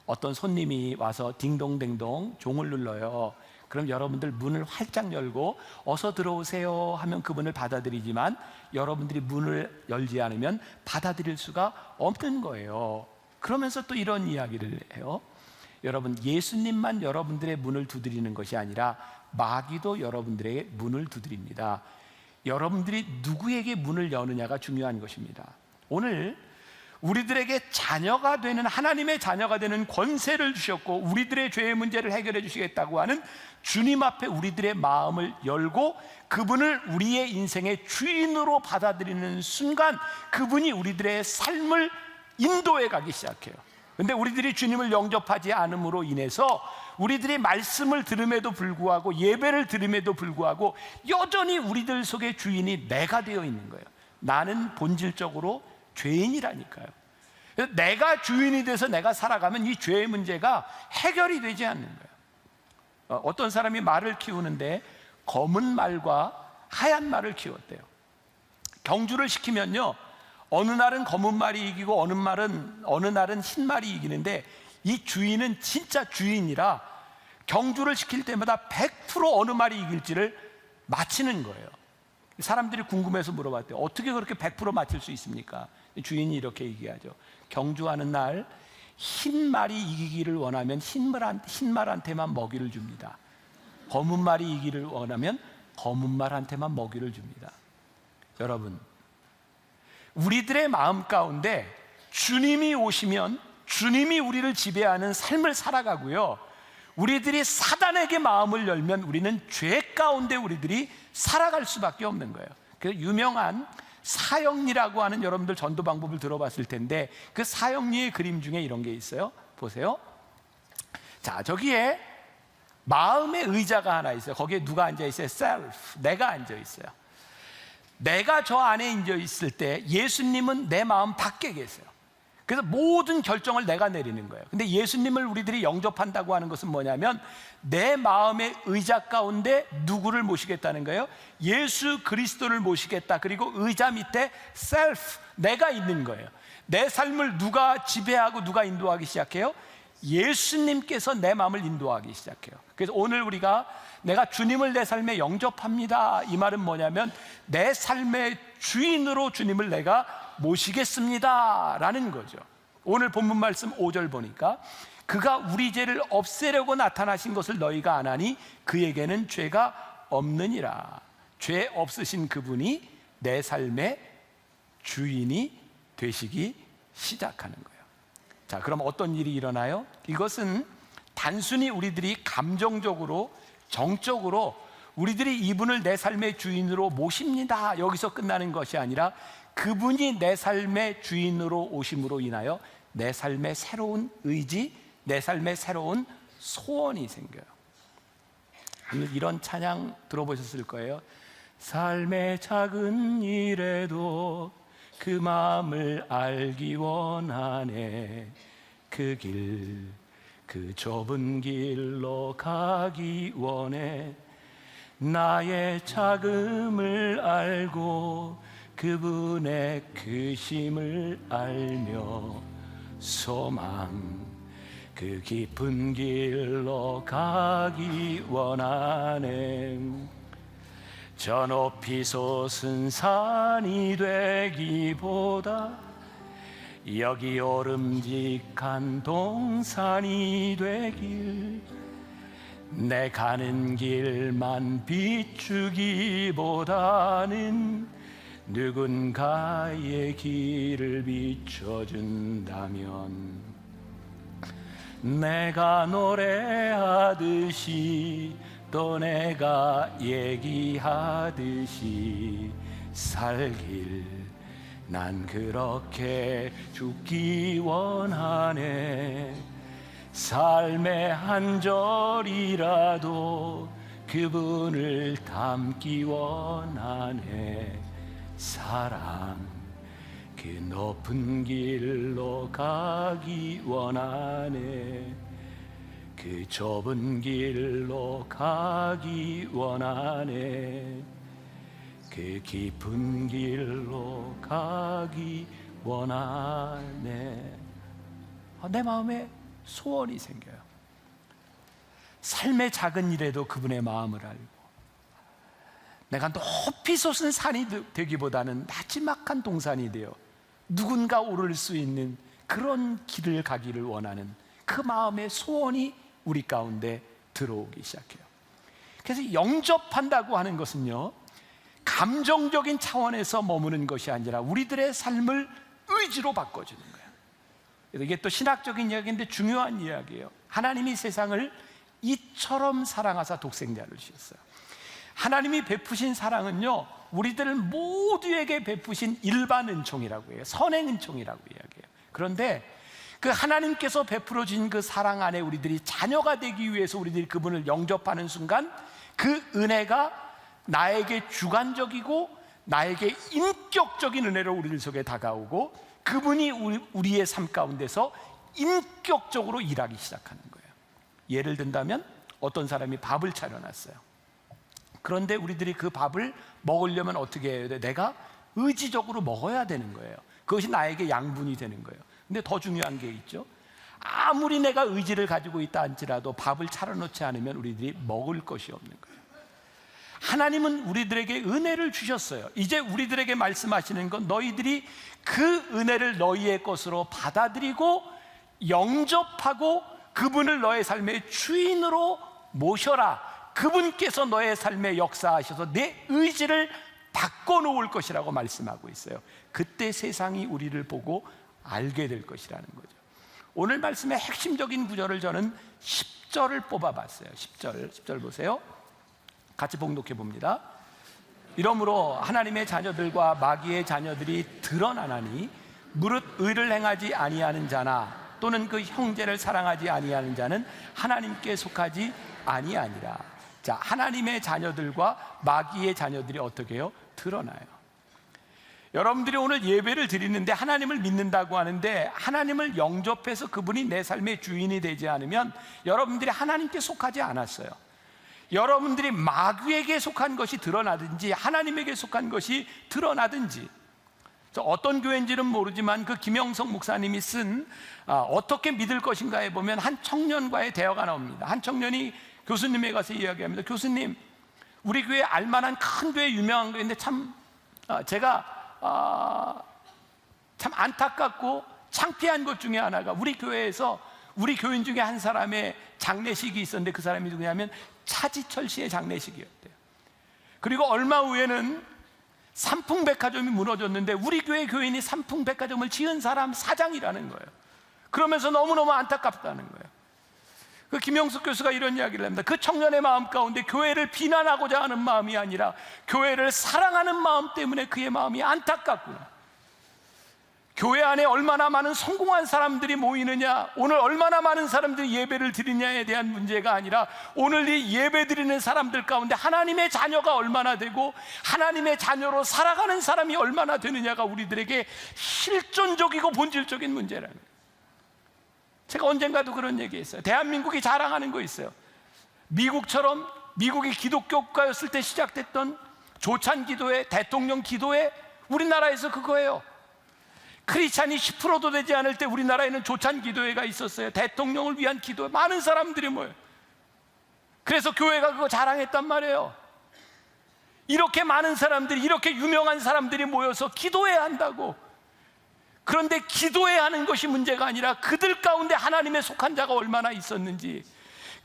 어떤 손님이 와서 딩동댕동 종을 눌러요. 그럼 여러분들 문을 활짝 열고 어서 들어오세요 하면 그분을 받아들이지만 여러분들이 문을 열지 않으면 받아들일 수가 없는 거예요. 그러면서 또 이런 이야기를 해요. 여러분, 예수님만 여러분들의 문을 두드리는 것이 아니라 마귀도 여러분들의 문을 두드립니다. 여러분들이 누구에게 문을 여느냐가 중요한 것입니다. 오늘 우리들에게 자녀가 되는, 하나님의 자녀가 되는 권세를 주셨고 우리들의 죄의 문제를 해결해 주시겠다고 하는 주님 앞에 우리들의 마음을 열고 그분을 우리의 인생의 주인으로 받아들이는 순간 그분이 우리들의 삶을 인도해 가기 시작해요. 근데 우리들이 주님을 영접하지 않음으로 인해서 우리들이 말씀을 들음에도 불구하고 예배를 드림에도 불구하고 여전히 우리들 속의 주인이 내가 되어 있는 거예요. 나는 본질적으로 죄인이라니까요. 내가 주인이 돼서 내가 살아가면 이 죄의 문제가 해결이 되지 않는 거예요. 어떤 사람이 말을 키우는데 검은 말과 하얀 말을 키웠대요. 경주를 시키면요, 어느 날은 검은 말이 이기고 어느 날은 흰 말이 이기는데 이 주인은 진짜 주인이라 경주를 시킬 때마다 100% 어느 말이 이길지를 맞히는 거예요. 사람들이 궁금해서 물어봤대요. 어떻게 그렇게 100% 맞힐 수 있습니까? 주인이 이렇게 얘기하죠. 경주하는 날 흰 말이 이기기를 원하면 흰 말한테만 먹이를 줍니다. 검은 말이 이기기를 원하면 검은 말한테만 먹이를 줍니다. 여러분, 우리들의 마음 가운데 주님이 오시면 주님이 우리를 지배하는 삶을 살아가고요, 우리들이 사단에게 마음을 열면 우리는 죄 가운데 우리들이 살아갈 수밖에 없는 거예요. 그래서 유명한 사형리라고 하는, 여러분들 전도 방법을 들어봤을 텐데 그 사형리의 그림 중에 이런 게 있어요. 보세요. 자, 저기에 마음의 의자가 하나 있어요. 거기에 누가 앉아 있어요? self, 내가 앉아 있어요. 내가 저 안에 앉아 있을 때 예수님은 내 마음 밖에 계세요. 그래서 모든 결정을 내가 내리는 거예요. 근데 예수님을 우리들이 영접한다고 하는 것은 뭐냐면 내 마음의 의자 가운데 누구를 모시겠다는 거예요? 예수 그리스도를 모시겠다. 그리고 의자 밑에 self, 내가 있는 거예요. 내 삶을 누가 지배하고 누가 인도하기 시작해요? 예수님께서 내 마음을 인도하기 시작해요. 그래서 오늘 우리가 내가 주님을 내 삶에 영접합니다, 이 말은 뭐냐면 내 삶의 주인으로 주님을 내가 모시겠습니다 라는 거죠. 오늘 본문 말씀 5절 보니까 그가 우리 죄를 없애려고 나타나신 것을 너희가 아나니 그에게는 죄가 없느니라. 죄 없으신 그분이 내 삶의 주인이 되시기 시작하는 거예요. 자, 그럼 어떤 일이 일어나요? 이것은 단순히 우리들이 감정적으로, 정적으로 우리들이 이분을 내 삶의 주인으로 모십니다, 여기서 끝나는 것이 아니라 그분이 내 삶의 주인으로 오심으로 인하여 내 삶의 새로운 의지, 내 삶의 새로운 소원이 생겨요. 오늘 이런 찬양 들어보셨을 거예요. 삶의 작은 일에도 그 마음을 알기 원하네. 그 길, 그 좁은 길로 가기 원해. 나의 자금을 알고 그분의 크심을 알며 소망 그 깊은 길로 가기 원하네. 저 높이 솟은 산이 되기보다 여기 오름직한 동산이 되길, 내 가는 길만 비추기보다는 누군가의 길을 비춰준다면 내가 노래하듯이 또 내가 얘기하듯이 살길, 난 그렇게 죽기 원하네. 삶의 한 절이라도 그분을 담기 원하네. 사랑 그 높은 길로 가기 원하네. 그 좁은 길로 가기 원하네. 그 깊은 길로 가기 원하네. 내 마음에 소원이 생겨요. 삶의 작은 일에도 그분의 마음을 알고, 내가 높이 솟은 산이 되기보다는 나지막한 동산이 되어 누군가 오를 수 있는 그런 길을 가기를 원하는 그 마음의 소원이 우리 가운데 들어오기 시작해요. 그래서 영접한다고 하는 것은요, 감정적인 차원에서 머무는 것이 아니라 우리들의 삶을 의지로 바꿔주는 거예요. 이게 또 신학적인 이야기인데 중요한 이야기예요. 하나님이 세상을 이처럼 사랑하사 독생자를 주셨어요. 하나님이 베푸신 사랑은요, 우리들 모두에게 베푸신 일반 은총이라고 해요. 선행 은총이라고 이야기해요. 그런데 그 하나님께서 베풀어 주신 그 사랑 안에 우리들이 자녀가 되기 위해서 우리들이 그분을 영접하는 순간 그 은혜가 나에게 주관적이고 나에게 인격적인 은혜로 우리들 속에 다가오고, 그분이 우리의 삶 가운데서 인격적으로 일하기 시작하는 거예요. 예를 든다면 어떤 사람이 밥을 차려놨어요. 그런데 우리들이 그 밥을 먹으려면 어떻게 해야 돼? 내가 의지적으로 먹어야 되는 거예요. 그것이 나에게 양분이 되는 거예요. 근데 더 중요한 게 있죠. 아무리 내가 의지를 가지고 있다 할지라도 밥을 차려놓지 않으면 우리들이 먹을 것이 없는 거예요. 하나님은 우리들에게 은혜를 주셨어요. 이제 우리들에게 말씀하시는 건 너희들이 그 은혜를 너희의 것으로 받아들이고 영접하고 그분을 너의 삶의 주인으로 모셔라. 그분께서 너의 삶에 역사하셔서 내 의지를 바꿔놓을 것이라고 말씀하고 있어요. 그때 세상이 우리를 보고 알게 될 것이라는 거죠. 오늘 말씀의 핵심적인 구절을 저는 10절을 뽑아봤어요. 10절 보세요. 같이 봉독해 봅니다. 이러므로 하나님의 자녀들과 마귀의 자녀들이 드러나나니 무릇 의를 행하지 아니하는 자나 또는 그 형제를 사랑하지 아니하는 자는 하나님께 속하지 아니하니라. 자, 하나님의 자녀들과 마귀의 자녀들이 어떻게 해요? 드러나요. 여러분들이 오늘 예배를 드리는데 하나님을 믿는다고 하는데 하나님을 영접해서 그분이 내 삶의 주인이 되지 않으면 여러분들이 하나님께 속하지 않았어요. 여러분들이 마귀에게 속한 것이 드러나든지 하나님에게 속한 것이 드러나든지, 어떤 교회인지는 모르지만 그 김영석 목사님이 쓴 어떻게 믿을 것인가에 보면 한 청년과의 대화가 나옵니다. 한 청년이 교수님에 가서 이야기합니다. 교수님, 우리 교회 알만한 큰 교회, 유명한 교회인데 참 제가 참 안타깝고 창피한 것 중에 하나가 우리 교회에서 우리 교인 중에 한 사람의 장례식이 있었는데 그 사람이 누구냐면 차지철 씨의 장례식이었대요. 그리고 얼마 후에는 삼풍백화점이 무너졌는데 우리 교회 교인이 삼풍백화점을 지은 사람 사장이라는 거예요. 그러면서 너무너무 안타깝다는 거예요. 그 김영숙 교수가 이런 이야기를 합니다. 그 청년의 마음 가운데 교회를 비난하고자 하는 마음이 아니라 교회를 사랑하는 마음 때문에 그의 마음이 안타깝구나. 교회 안에 얼마나 많은 성공한 사람들이 모이느냐, 오늘 얼마나 많은 사람들이 예배를 드리냐에 대한 문제가 아니라 오늘 이 예배 드리는 사람들 가운데 하나님의 자녀가 얼마나 되고 하나님의 자녀로 살아가는 사람이 얼마나 되느냐가 우리들에게 실존적이고 본질적인 문제라는 거예요. 제가 언젠가도 그런 얘기했어요. 대한민국이 자랑하는 거 있어요. 미국처럼 미국이 기독교 국가였을 때 시작됐던 조찬 기도회, 대통령 기도회, 우리나라에서 그거예요. 크리스찬이 10%도 되지 않을 때 우리나라에는 조찬 기도회가 있었어요. 대통령을 위한 기도회, 많은 사람들이 모여요. 그래서 교회가 그거 자랑했단 말이에요. 이렇게 많은 사람들이, 이렇게 유명한 사람들이 모여서 기도해야 한다고. 그런데 기도해야 하는 것이 문제가 아니라 그들 가운데 하나님의 속한 자가 얼마나 있었는지,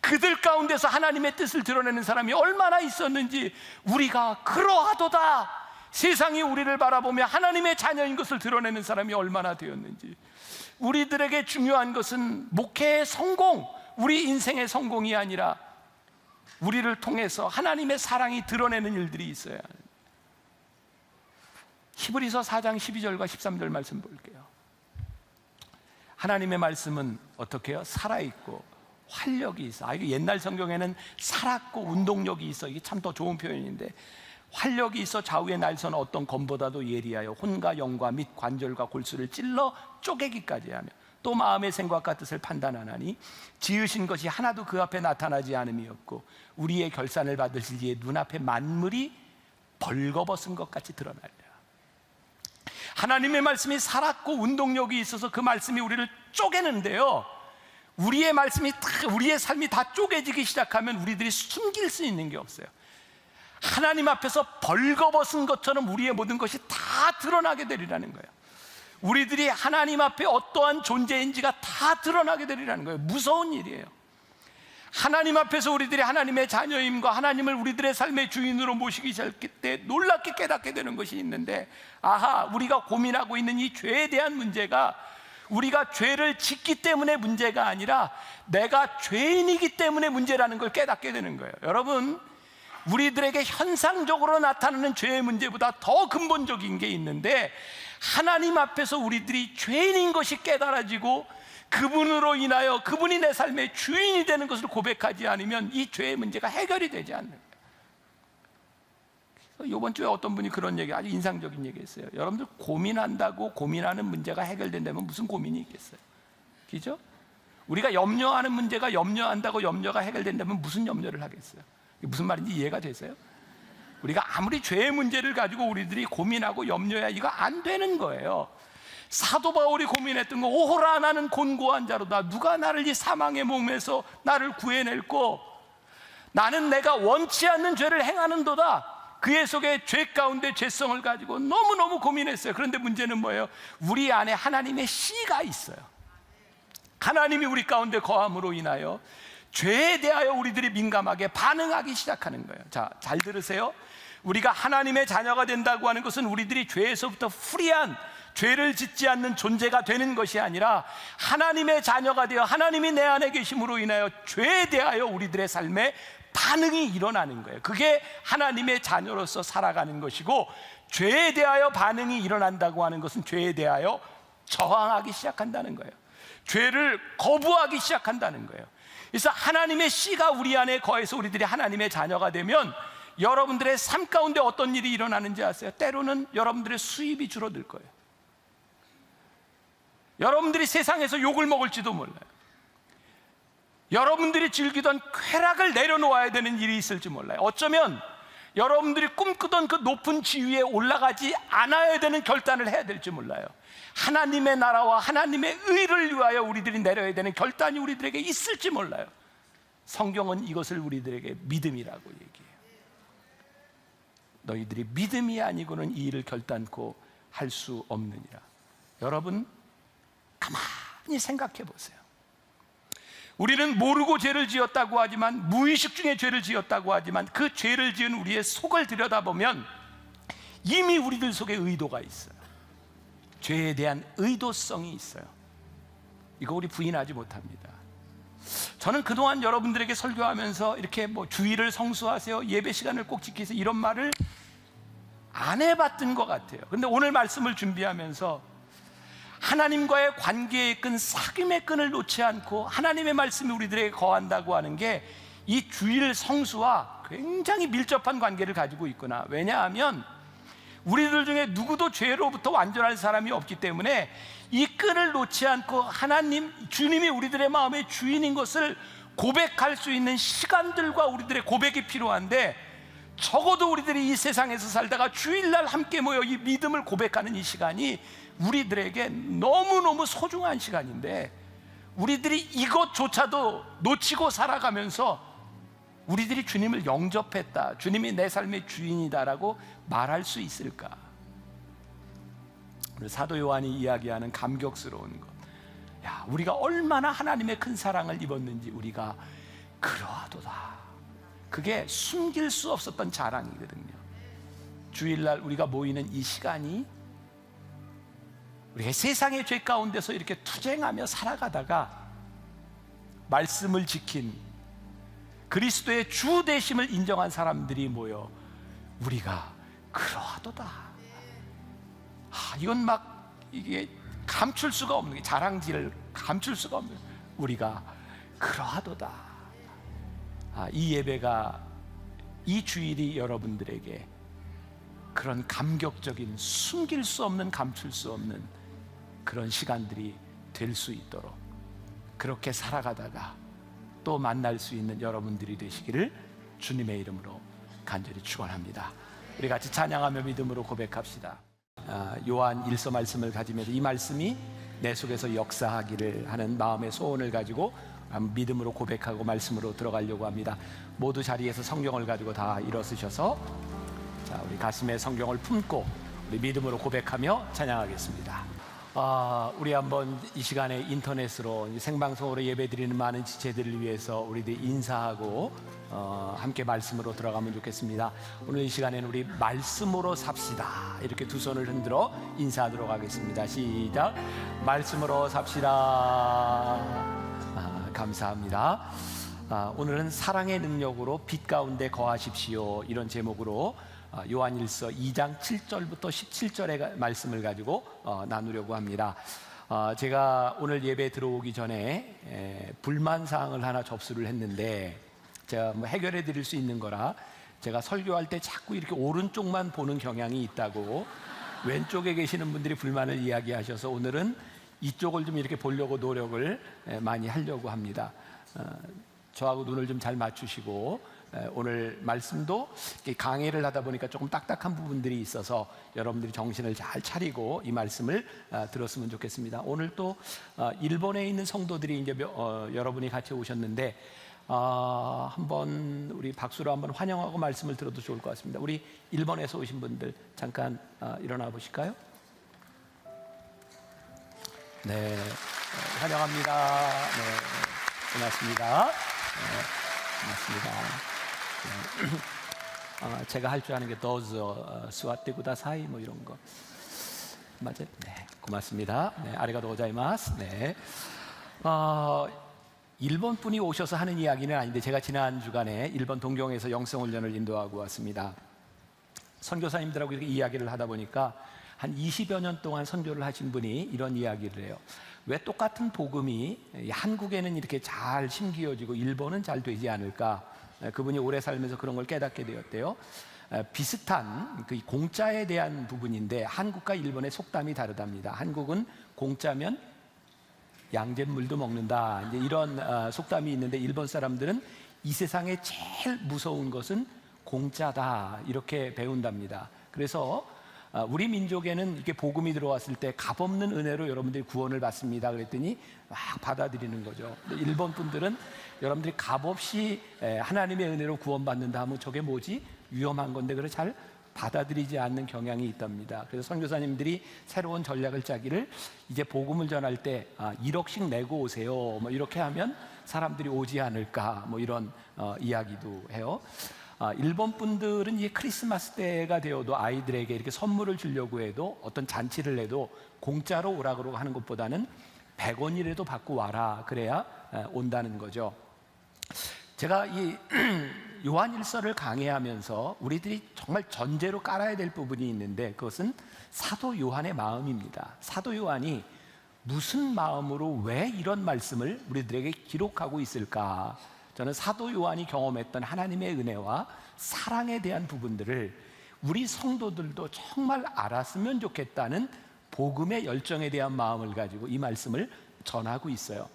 그들 가운데서 하나님의 뜻을 드러내는 사람이 얼마나 있었는지, 우리가 그러하도다, 세상이 우리를 바라보며 하나님의 자녀인 것을 드러내는 사람이 얼마나 되었는지. 우리들에게 중요한 것은 목회의 성공, 우리 인생의 성공이 아니라 우리를 통해서 하나님의 사랑이 드러내는 일들이 있어야 합니다. 히브리서 4장 12절과 13절 말씀 볼게요. 하나님의 말씀은 어떻게 해요? 살아있고 활력이 있어. 이거 옛날 성경에는 살았고 운동력이 있어. 이게 참 더 좋은 표현인데, 활력이 있어 좌우의 날선 어떤 검보다도 예리하여 혼과 영과 및 관절과 골수를 찔러 쪼개기까지 하며 또 마음의 생각과 뜻을 판단하나니 지으신 것이 하나도 그 앞에 나타나지 않음이 없고 우리의 결산을 받으시기에 눈앞에 만물이 벌거벗은 것 같이 드러나리라. 하나님의 말씀이 살았고 운동력이 있어서 그 말씀이 우리를 쪼개는데요, 우리의 말씀이 우리의 삶이 다 쪼개지기 시작하면 우리들이 숨길 수 있는 게 없어요. 하나님 앞에서 벌거벗은 것처럼 우리의 모든 것이 다 드러나게 되리라는 거예요. 우리들이 하나님 앞에 어떠한 존재인지가 다 드러나게 되리라는 거예요. 무서운 일이에요. 하나님 앞에서 우리들이 하나님의 자녀임과 하나님을 우리들의 삶의 주인으로 모시기 시작할 때 놀랍게 깨닫게 되는 것이 있는데, 아하, 우리가 고민하고 있는 이 죄에 대한 문제가 우리가 죄를 짓기 때문에 문제가 아니라 내가 죄인이기 때문에 문제라는 걸 깨닫게 되는 거예요. 여러분, 우리들에게 현상적으로 나타나는 죄의 문제보다 더 근본적인 게 있는데, 하나님 앞에서 우리들이 죄인인 것이 깨달아지고 그분으로 인하여 그분이 내 삶의 주인이 되는 것을 고백하지 않으면 이 죄의 문제가 해결이 되지 않는 거예요. 이번 주에 어떤 분이 그런 얘기, 아주 인상적인 얘기 했어요. 여러분들 고민한다고 고민하는 문제가 해결된다면 무슨 고민이 있겠어요? 그죠? 우리가 염려하는 문제가 염려한다고 염려가 해결된다면 무슨 염려를 하겠어요? 무슨 말인지 이해가 되세요? 우리가 아무리 죄의 문제를 가지고 우리들이 고민하고 염려해야 이거 안 되는 거예요. 사도 바울이 고민했던 거, 오호라 나는 곤고한 자로다. 누가 나를 이 사망의 몸에서 나를 구해낼꼬. 나는 내가 원치 않는 죄를 행하는도다. 그의 속에 죄 가운데 죄성을 가지고 너무너무 고민했어요. 그런데 문제는 뭐예요? 우리 안에 하나님의 씨가 있어요. 하나님이 우리 가운데 거함으로 인하여 죄에 대하여 우리들이 민감하게 반응하기 시작하는 거예요. 자, 잘 들으세요. 우리가 하나님의 자녀가 된다고 하는 것은 우리들이 죄에서부터 프리한, 죄를 짓지 않는 존재가 되는 것이 아니라 하나님의 자녀가 되어 하나님이 내 안에 계심으로 인하여 죄에 대하여 우리들의 삶에 반응이 일어나는 거예요. 그게 하나님의 자녀로서 살아가는 것이고, 죄에 대하여 반응이 일어난다고 하는 것은 죄에 대하여 저항하기 시작한다는 거예요. 죄를 거부하기 시작한다는 거예요. 그래서 하나님의 씨가 우리 안에 거해서 우리들이 하나님의 자녀가 되면 여러분들의 삶 가운데 어떤 일이 일어나는지 아세요? 때로는 여러분들의 수입이 줄어들 거예요. 여러분들이 세상에서 욕을 먹을지도 몰라요. 여러분들이 즐기던 쾌락을 내려놓아야 되는 일이 있을지 몰라요. 어쩌면 여러분들이 꿈꾸던 그 높은 지위에 올라가지 않아야 되는 결단을 해야 될지 몰라요. 하나님의 나라와 하나님의 의를 위하여 우리들이 내려야 되는 결단이 우리들에게 있을지 몰라요. 성경은 이것을 우리들에게 믿음이라고 얘기해요. 너희들이 믿음이 아니고는 이 일을 결단코 할 수 없느니라. 여러분, 가만히 생각해 보세요. 우리는 모르고 죄를 지었다고 하지만, 무의식 중에 죄를 지었다고 하지만, 그 죄를 지은 우리의 속을 들여다보면 이미 우리들 속에 의도가 있어요. 죄에 대한 의도성이 있어요. 이거 우리 부인하지 못합니다. 저는 그동안 여러분들에게 설교하면서 이렇게 주일을 성수하세요, 예배 시간을 꼭 지키세요, 이런 말을 안 해봤던 것 같아요. 그런데 오늘 말씀을 준비하면서 하나님과의 관계의 끈, 사귐의 끈을 놓지 않고 하나님의 말씀이 우리들에게 거한다고 하는 게 이 주일 성수와 굉장히 밀접한 관계를 가지고 있구나. 왜냐하면 우리들 중에 누구도 죄로부터 완전한 사람이 없기 때문에 이 끈을 놓지 않고 하나님, 주님이 우리들의 마음의 주인인 것을 고백할 수 있는 시간들과 우리들의 고백이 필요한데, 적어도 우리들이 이 세상에서 살다가 주일날 함께 모여 이 믿음을 고백하는 이 시간이 우리들에게 너무너무 소중한 시간인데, 우리들이 이것조차도 놓치고 살아가면서 우리들이 주님을 영접했다, 주님이 내 삶의 주인이다라고 말할 수 있을까? 사도 요한이 이야기하는 감격스러운 것, 야, 우리가 얼마나 하나님의 큰 사랑을 입었는지 우리가 그러하도다. 그게 숨길 수 없었던 자랑이거든요. 주일날 우리가 모이는 이 시간이 우리가 세상의 죄 가운데서 이렇게 투쟁하며 살아가다가 말씀을 지킨 그리스도의 주 되심을 인정한 사람들이 모여 우리가 그러하도다. 이건 막 이게 감출 수가 없는 게, 자랑질을 감출 수가 없는, 우리가 그러하도다. 이 예배가, 이 주일이 여러분들에게 그런 감격적인, 숨길 수 없는, 감출 수 없는 그런 시간들이 될 수 있도록, 그렇게 살아가다가 또 만날 수 있는 여러분들이 되시기를 주님의 이름으로 간절히 축원합니다. 우리 같이 찬양하며 믿음으로 고백합시다. 요한 1서 말씀을 가지면서 이 말씀이 내 속에서 역사하기를 하는 마음의 소원을 가지고 믿음으로 고백하고 말씀으로 들어가려고 합니다. 모두 자리에서 성경을 가지고 다 일어서셔서, 자, 우리 가슴에 성경을 품고 우리 믿음으로 고백하며 찬양하겠습니다. 우리 한번 이 시간에 인터넷으로 생방송으로 예배드리는 많은 지체들을 위해서 우리들 인사하고 함께 말씀으로 들어가면 좋겠습니다. 오늘 이 시간에는 우리 말씀으로 삽시다, 이렇게 두 손을 흔들어 인사하도록 하겠습니다. 시작. 말씀으로 삽시다. 감사합니다. 오늘은 사랑의 능력으로 빛 가운데 거하십시오, 이런 제목으로 요한일서 2장 7절부터 17절의 말씀을 가지고 나누려고 합니다. 제가 오늘 예배 들어오기 전에 불만사항을 하나 접수를 했는데, 제가 해결해 드릴 수 있는 거라, 제가 설교할 때 자꾸 이렇게 오른쪽만 보는 경향이 있다고 왼쪽에 계시는 분들이 불만을 이야기하셔서 오늘은 이쪽을 좀 이렇게 보려고 노력을 많이 하려고 합니다. 저하고 눈을 좀 잘 맞추시고, 오늘 말씀도 강의를 하다 보니까 조금 딱딱한 부분들이 있어서 여러분들이 정신을 잘 차리고 이 말씀을 들었으면 좋겠습니다. 오늘 또 일본에 있는 성도들이 이제 여러분이 같이 오셨는데, 한번 우리 박수로 한번 환영하고 말씀을 들어도 좋을 것 같습니다. 우리 일본에서 오신 분들 잠깐 일어나 보실까요? 네, 환영합니다. 네, 고맙습니다. 네, 고맙습니다. 제가 할 줄 아는 게 도즈 스와테 구다사이 뭐 이런 거 맞아요? 네, 고맙습니다. 네, 아리가토 고자이마스. 네, 일본 분이 오셔서 하는 이야기는 아닌데, 제가 지난 주간에 일본 동경에서 영성훈련을 인도하고 왔습니다. 선교사님들하고 이렇게 이야기를 하다 보니까 한 20여 년 동안 선교를 하신 분이 이런 이야기를 해요. 왜 똑같은 복음이 한국에는 이렇게 잘 심기어지고 일본은 잘 되지 않을까? 그분이 오래 살면서 그런 걸 깨닫게 되었대요. 비슷한 그 공짜에 대한 부분인데, 한국과 일본의 속담이 다르답니다. 한국은 공짜면 양잿물도 먹는다, 이제 이런 속담이 있는데, 일본 사람들은 이 세상에 제일 무서운 것은 공짜다, 이렇게 배운답니다. 그래서 우리 민족에는 이렇게 복음이 들어왔을 때 값없는 은혜로 여러분들이 구원을 받습니다, 그랬더니 막 받아들이는 거죠. 일본 분들은 여러분들이 값없이 하나님의 은혜로 구원받는다 하면 저게 뭐지? 위험한 건데, 그래 잘 받아들이지 않는 경향이 있답니다. 그래서 선교사님들이 새로운 전략을 짜기를, 이제 복음을 전할 때 1억씩 내고 오세요, 뭐 이렇게 하면 사람들이 오지 않을까, 뭐 이런 이야기도 해요. 일본 분들은 이제 크리스마스 때가 되어도 아이들에게 이렇게 선물을 주려고 해도, 어떤 잔치를 해도 공짜로 오라고 하는 것보다는 100원이라도 받고 와라, 그래야 온다는 거죠. 제가 이 요한일서를 강해하면서 우리들이 정말 전제로 깔아야 될 부분이 있는데, 그것은 사도 요한의 마음입니다. 사도 요한이 무슨 마음으로 왜 이런 말씀을 우리들에게 기록하고 있을까? 저는 사도 요한이 경험했던 하나님의 은혜와 사랑에 대한 부분들을 우리 성도들도 정말 알았으면 좋겠다는 복음의 열정에 대한 마음을 가지고 이 말씀을 전하고 있어요.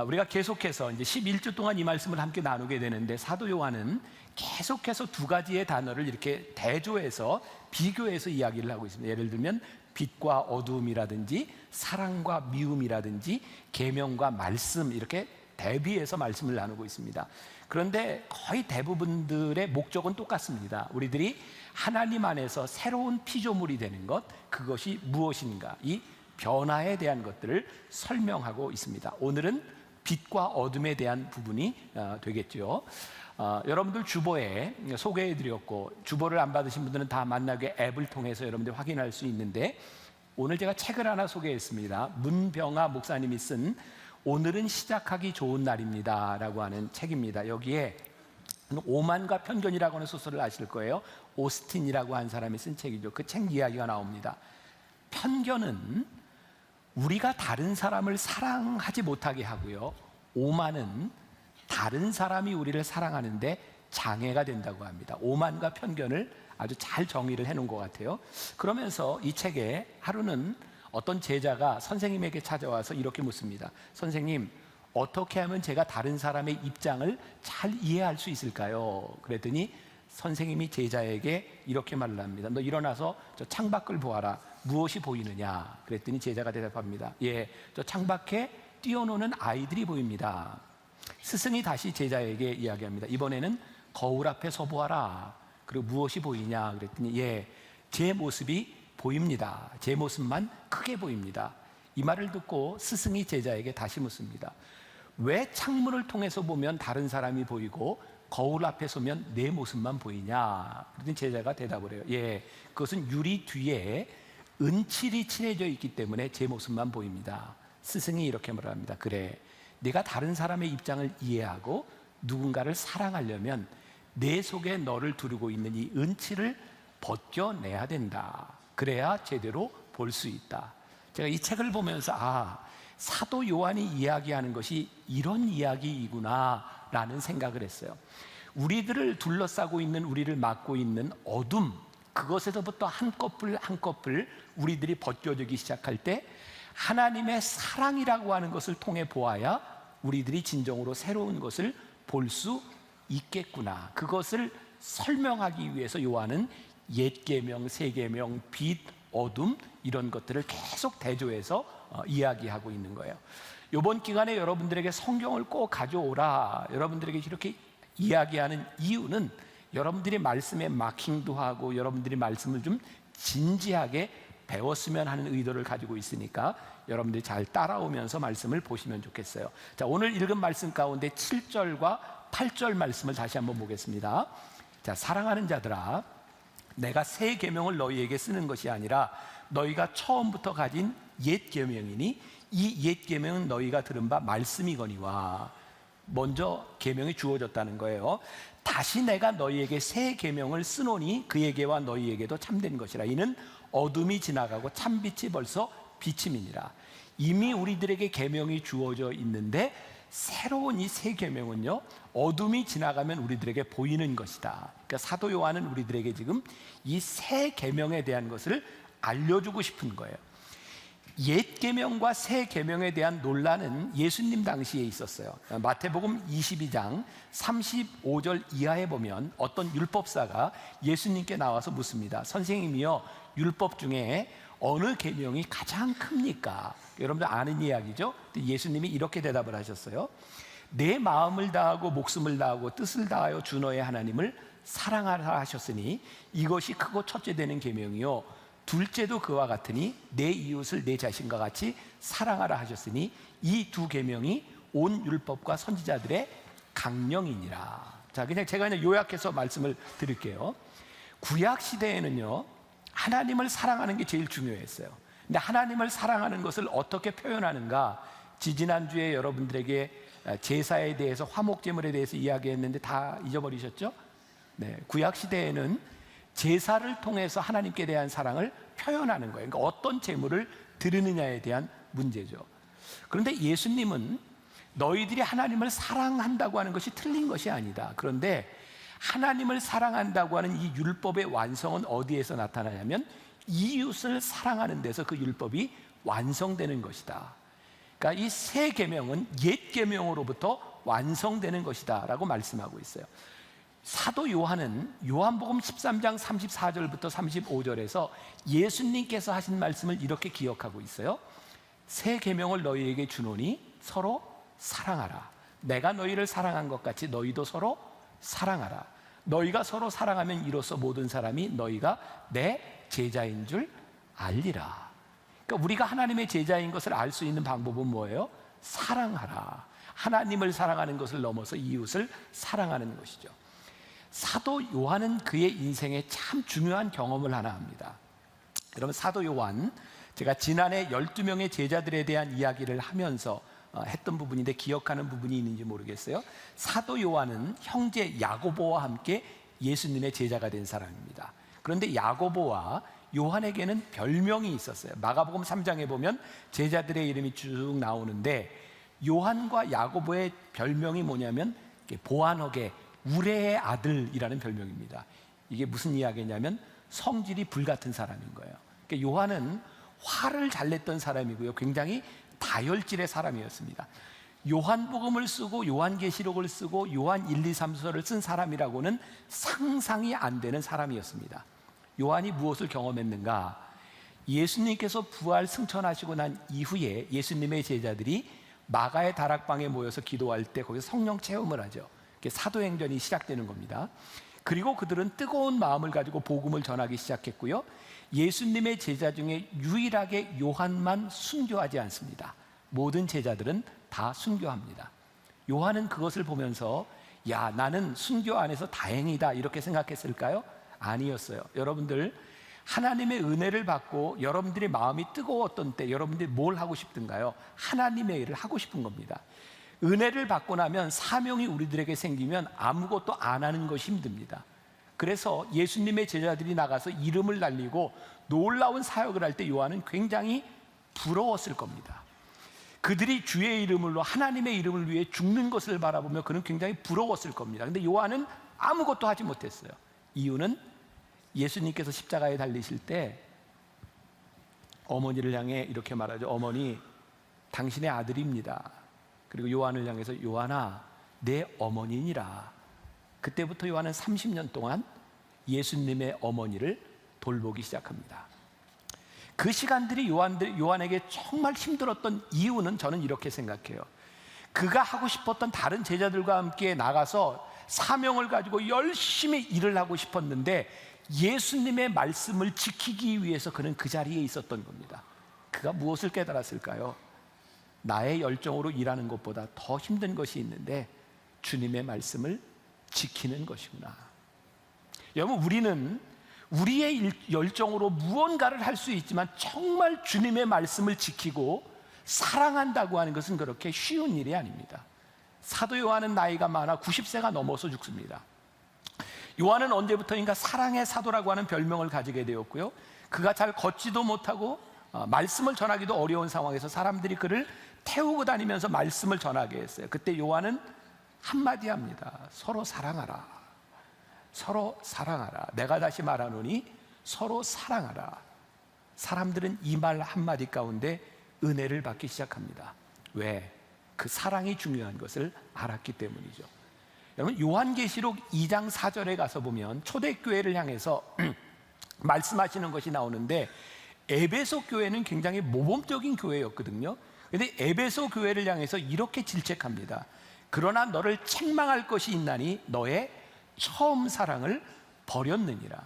우리가 계속해서 이제 11주 동안 이 말씀을 함께 나누게 되는데 사도 요한은 계속해서 두 가지의 단어를 이렇게 대조해서 비교해서 이야기를 하고 있습니다. 예를 들면 빛과 어두움이라든지 사랑과 미움이라든지 계명과 말씀, 이렇게 대비해서 말씀을 나누고 있습니다. 그런데 거의 대부분들의 목적은 똑같습니다. 우리들이 하나님 안에서 새로운 피조물이 되는 것, 그것이 무엇인가, 이 변화에 대한 것들을 설명하고 있습니다. 오늘은 빛과 어둠에 대한 부분이 되겠죠. 여러분들 주보에 소개해드렸고, 주보를 안 받으신 분들은 다 만나게 앱을 통해서 여러분들 확인할 수 있는데, 오늘 제가 책을 하나 소개했습니다. 문병아 목사님이 쓴 오늘은 시작하기 좋은 날입니다 라고 하는 책입니다. 여기에 오만과 편견이라고 하는 소설을 아실 거예요. 오스틴이라고 한 사람이 쓴 책이죠. 그 책 이야기가 나옵니다. 편견은 우리가 다른 사람을 사랑하지 못하게 하고요, 오만은 다른 사람이 우리를 사랑하는데 장애가 된다고 합니다. 오만과 편견을 아주 잘 정의를 해놓은 것 같아요. 그러면서 이 책에 하루는 어떤 제자가 선생님에게 찾아와서 이렇게 묻습니다. 선생님, 어떻게 하면 제가 다른 사람의 입장을 잘 이해할 수 있을까요? 그랬더니 선생님이 제자에게 이렇게 말을 합니다. 너 일어나서 저 창밖을 보아라. 무엇이 보이느냐? 그랬더니 제자가 대답합니다. 예, 저 창밖에 뛰어노는 아이들이 보입니다. 스승이 다시 제자에게 이야기합니다. 이번에는 거울 앞에 서 보아라. 그리고 무엇이 보이냐? 그랬더니 예, 제 모습이 보입니다. 제 모습만 크게 보입니다. 이 말을 듣고 스승이 제자에게 다시 묻습니다. 왜 창문을 통해서 보면 다른 사람이 보이고 거울 앞에 서면 내 모습만 보이냐? 그랬더니 제자가 대답을 해요. 예, 그것은 유리 뒤에 은칠이 칠해져 있기 때문에 제 모습만 보입니다. 스승이 이렇게 말합니다. 그래, 네가 다른 사람의 입장을 이해하고 누군가를 사랑하려면 내 속에 너를 두르고 있는 이 은칠을 벗겨내야 된다. 그래야 제대로 볼 수 있다. 제가 이 책을 보면서 사도 요한이 이야기하는 것이 이런 이야기이구나 라는 생각을 했어요. 우리들을 둘러싸고 있는, 우리를 막고 있는 어둠, 그것에서부터 한꺼풀 한꺼풀 우리들이 벗겨지기 시작할 때 하나님의 사랑이라고 하는 것을 통해 보아야 우리들이 진정으로 새로운 것을 볼 수 있겠구나. 그것을 설명하기 위해서 요한은 옛 계명, 새 계명, 빛, 어둠, 이런 것들을 계속 대조해서 이야기하고 있는 거예요. 이번 기간에 여러분들에게 성경을 꼭 가져오라, 여러분들에게 이렇게 이야기하는 이유는 여러분들이 말씀에 마킹도 하고 여러분들이 말씀을 좀 진지하게 배웠으면 하는 의도를 가지고 있으니까 여러분들이 잘 따라오면서 말씀을 보시면 좋겠어요. 자, 오늘 읽은 말씀 가운데 7절과 8절 말씀을 다시 한번 보겠습니다. 자, 사랑하는 자들아, 내가 새 계명을 너희에게 쓰는 것이 아니라 너희가 처음부터 가진 옛 계명이니 이 옛 계명은 너희가 들은 바 말씀이거니와. 먼저 계명이 주어졌다는 거예요. 다시 내가 너희에게 새 계명을 쓰노니 그에게와 너희에게도 참된 것이라. 이는 어둠이 지나가고 참빛이 벌써 비침이니라. 이미 우리들에게 계명이 주어져 있는데 새로운 이 새 계명은요, 어둠이 지나가면 우리들에게 보이는 것이다. 그러니까 사도 요한은 우리들에게 지금 이 새 계명에 대한 것을 알려주고 싶은 거예요. 옛 계명과 새 계명에 대한 논란은 예수님 당시에 있었어요. 마태복음 22장 35절 이하에 보면 어떤 율법사가 예수님께 나와서 묻습니다. 선생님이요, 율법 중에 어느 계명이 가장 큽니까? 여러분들 아는 이야기죠? 예수님이 이렇게 대답을 하셨어요. 내 마음을 다하고 목숨을 다하고 뜻을 다하여 주 너의 하나님을 사랑하라 하셨으니 이것이 크고 첫째 되는 계명이요, 둘째도 그와 같으니 내 이웃을 내 자신과 같이 사랑하라 하셨으니 이 두 계명이 온 율법과 선지자들의 강령이니라. 자, 제가 그냥 요약해서 말씀을 드릴게요. 구약 시대에는요, 하나님을 사랑하는 게 제일 중요했어요. 근데 하나님을 사랑하는 것을 어떻게 표현하는가? 지지난주에 여러분들에게 제사에 대해서, 화목제물에 대해서 이야기했는데 다 잊어버리셨죠? 네, 구약 시대에는 제사를 통해서 하나님께 대한 사랑을 표현하는 거예요. 그러니까 어떤 제물을 드리느냐에 대한 문제죠. 그런데 예수님은 너희들이 하나님을 사랑한다고 하는 것이 틀린 것이 아니다. 그런데 하나님을 사랑한다고 하는 이 율법의 완성은 어디에서 나타나냐면 이웃을 사랑하는 데서 그 율법이 완성되는 것이다. 그러니까 그러니까 이 새 계명은 옛 계명으로부터 완성되는 것이다라고 말씀하고 있어요. 사도 요한은 요한복음 13장 34절부터 35절에서 예수님께서 하신 말씀을 이렇게 기억하고 있어요. 새 계명을 너희에게 주노니 서로 사랑하라. 내가 너희를 사랑한 것 같이 너희도 서로 사랑하라. 너희가 서로 사랑하면 이로써 모든 사람이 너희가 내 제자인 줄 알리라. 그러니까 우리가 하나님의 제자인 것을 알 수 있는 방법은 뭐예요? 사랑하라. 하나님을 사랑하는 것을 넘어서 이웃을 사랑하는 것이죠. 사도 요한은 그의 인생에 참 중요한 경험을 하나 합니다. 여러분, 사도 요한, 제가 지난해 12명의 제자들에 대한 이야기를 하면서 했던 부분인데 기억하는 부분이 있는지 모르겠어요. 사도 요한은 형제 야고보와 함께 예수님의 제자가 된 사람입니다. 그런데 야고보와 요한에게는 별명이 있었어요. 마가복음 3장에 보면 제자들의 이름이 쭉 나오는데 요한과 야고보의 별명이 뭐냐면 보아너게, 우레의 아들이라는 별명입니다. 이게 무슨 이야기냐면 성질이 불같은 사람인 거예요. 그러니까 요한은 화를 잘 냈던 사람이고요, 굉장히 다혈질의 사람이었습니다. 요한복음을 쓰고 요한계시록을 쓰고 요한 1, 2, 3서를 쓴 사람이라고는 상상이 안 되는 사람이었습니다. 요한이 무엇을 경험했는가? 예수님께서 부활 승천하시고 난 이후에 예수님의 제자들이 마가의 다락방에 모여서 기도할 때 거기서 성령 체험을 하죠. 사도행전이 시작되는 겁니다. 그리고 그들은 뜨거운 마음을 가지고 복음을 전하기 시작했고요, 예수님의 제자 중에 유일하게 요한만 순교하지 않습니다. 모든 제자들은 다 순교합니다. 요한은 그것을 보면서 야, 나는 순교 안 해서 다행이다 이렇게 생각했을까요? 아니었어요. 여러분들, 하나님의 은혜를 받고 여러분들의 마음이 뜨거웠던 때 여러분들이 뭘 하고 싶든가요? 하나님의 일을 하고 싶은 겁니다. 은혜를 받고 나면 사명이 우리들에게 생기면 아무것도 안 하는 것이 힘듭니다. 그래서 예수님의 제자들이 나가서 이름을 날리고 놀라운 사역을 할 때 요한은 굉장히 부러웠을 겁니다. 그들이 주의 이름으로 하나님의 이름을 위해 죽는 것을 바라보며 그는 굉장히 부러웠을 겁니다. 근데 요한은 아무것도 하지 못했어요. 이유는 예수님께서 십자가에 달리실 때 어머니를 향해 이렇게 말하죠. 어머니, 당신의 아들입니다. 그리고 요한을 향해서 요한아, 내 어머니니라. 그때부터 요한은 30년 동안 예수님의 어머니를 돌보기 시작합니다. 그 시간들이 요한에게 정말 힘들었던 이유는 저는 이렇게 생각해요. 그가 하고 싶었던 다른 제자들과 함께 나가서 사명을 가지고 열심히 일을 하고 싶었는데 예수님의 말씀을 지키기 위해서 그는 그 자리에 있었던 겁니다. 그가 무엇을 깨달았을까요? 나의 열정으로 일하는 것보다 더 힘든 것이 있는데 주님의 말씀을 지키는 것이구나. 여러분, 우리는 우리의 열정으로 무언가를 할 수 있지만 정말 주님의 말씀을 지키고 사랑한다고 하는 것은 그렇게 쉬운 일이 아닙니다. 사도 요한은 나이가 많아 90세가 넘어서 죽습니다. 요한은 언제부터인가 사랑의 사도라고 하는 별명을 가지게 되었고요, 그가 잘 걷지도 못하고 말씀을 전하기도 어려운 상황에서 사람들이 그를 태우고 다니면서 말씀을 전하게 했어요. 그때 요한은 한마디 합니다. 서로 사랑하라. 서로 사랑하라. 내가 다시 말하노니 서로 사랑하라. 사람들은 이 말 한마디 가운데 은혜를 받기 시작합니다. 왜? 그 사랑이 중요한 것을 알았기 때문이죠. 여러분, 요한계시록 2장 4절에 가서 보면 초대교회를 향해서 말씀하시는 것이 나오는데 에베소 교회는 굉장히 모범적인 교회였거든요. 그런데 에베소 교회를 향해서 이렇게 질책합니다. 그러나 너를 책망할 것이 있나니 너의 처음 사랑을 버렸느니라.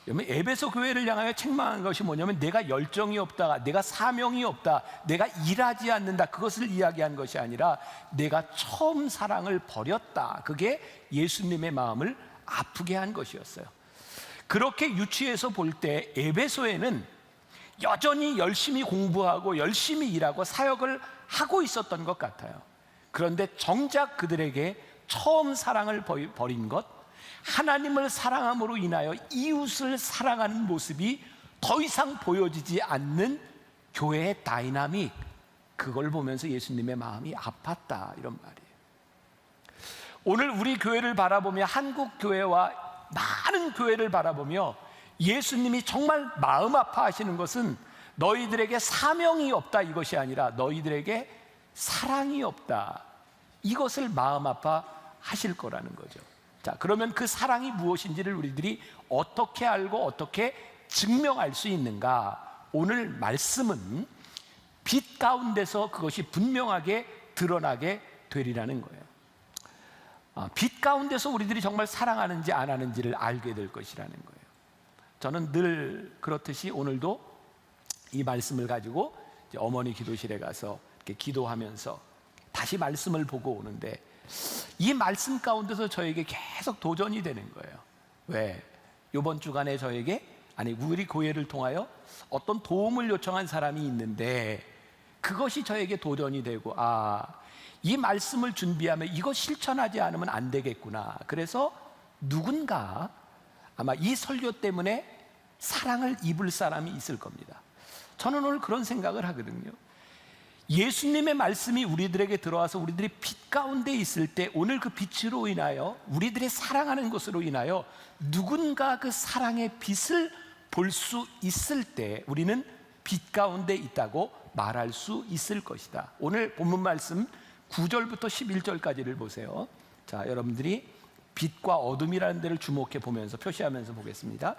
여러분, 에베소 교회를 향하여 책망한 것이 뭐냐면 내가 열정이 없다, 내가 사명이 없다, 내가 일하지 않는다, 그것을 이야기한 것이 아니라 내가 처음 사랑을 버렸다. 그게 예수님의 마음을 아프게 한 것이었어요. 그렇게 유추해서 볼 때 에베소에는 여전히 열심히 공부하고 열심히 일하고 사역을 하고 있었던 것 같아요. 그런데 정작 그들에게 처음 사랑을 버린 것, 하나님을 사랑함으로 인하여 이웃을 사랑하는 모습이 더 이상 보여지지 않는 교회의 다이나믹, 그걸 보면서 예수님의 마음이 아팠다, 이런 말이에요. 오늘 우리 교회를 바라보며, 한국 교회와 많은 교회를 바라보며 예수님이 정말 마음 아파하시는 것은 너희들에게 사명이 없다 이것이 아니라 너희들에게 사랑이 없다, 이것을 마음 아파 하실 거라는 거죠. 자, 그러면 그 사랑이 무엇인지를 우리들이 어떻게 알고 어떻게 증명할 수 있는가? 오늘 말씀은 빛 가운데서 그것이 분명하게 드러나게 되리라는 거예요. 빛 가운데서 우리들이 정말 사랑하는지 안 하는지를 알게 될 것이라는 거예요. 저는 늘 그렇듯이 오늘도 이 말씀을 가지고 어머니 기도실에 가서 이렇게 기도하면서 다시 말씀을 보고 오는데, 이 말씀 가운데서 저에게 계속 도전이 되는 거예요. 왜? 이번 주간에 저에게, 아니 우리 교회를 통하여 어떤 도움을 요청한 사람이 있는데 그것이 저에게 도전이 되고, 이 말씀을 준비하면 이거 실천하지 않으면 안 되겠구나. 그래서 누군가 아마 이 설교 때문에 사랑을 입을 사람이 있을 겁니다. 저는 오늘 그런 생각을 하거든요. 예수님의 말씀이 우리들에게 들어와서 우리들이 빛 가운데 있을 때, 오늘 그 빛으로 인하여 우리들의 사랑하는 것으로 인하여 누군가 그 사랑의 빛을 볼 수 있을 때 우리는 빛 가운데 있다고 말할 수 있을 것이다. 오늘 본문 말씀 9절부터 11절까지를 보세요. 자, 여러분들이 빛과 어둠이라는 데를 주목해 보면서 표시하면서 보겠습니다.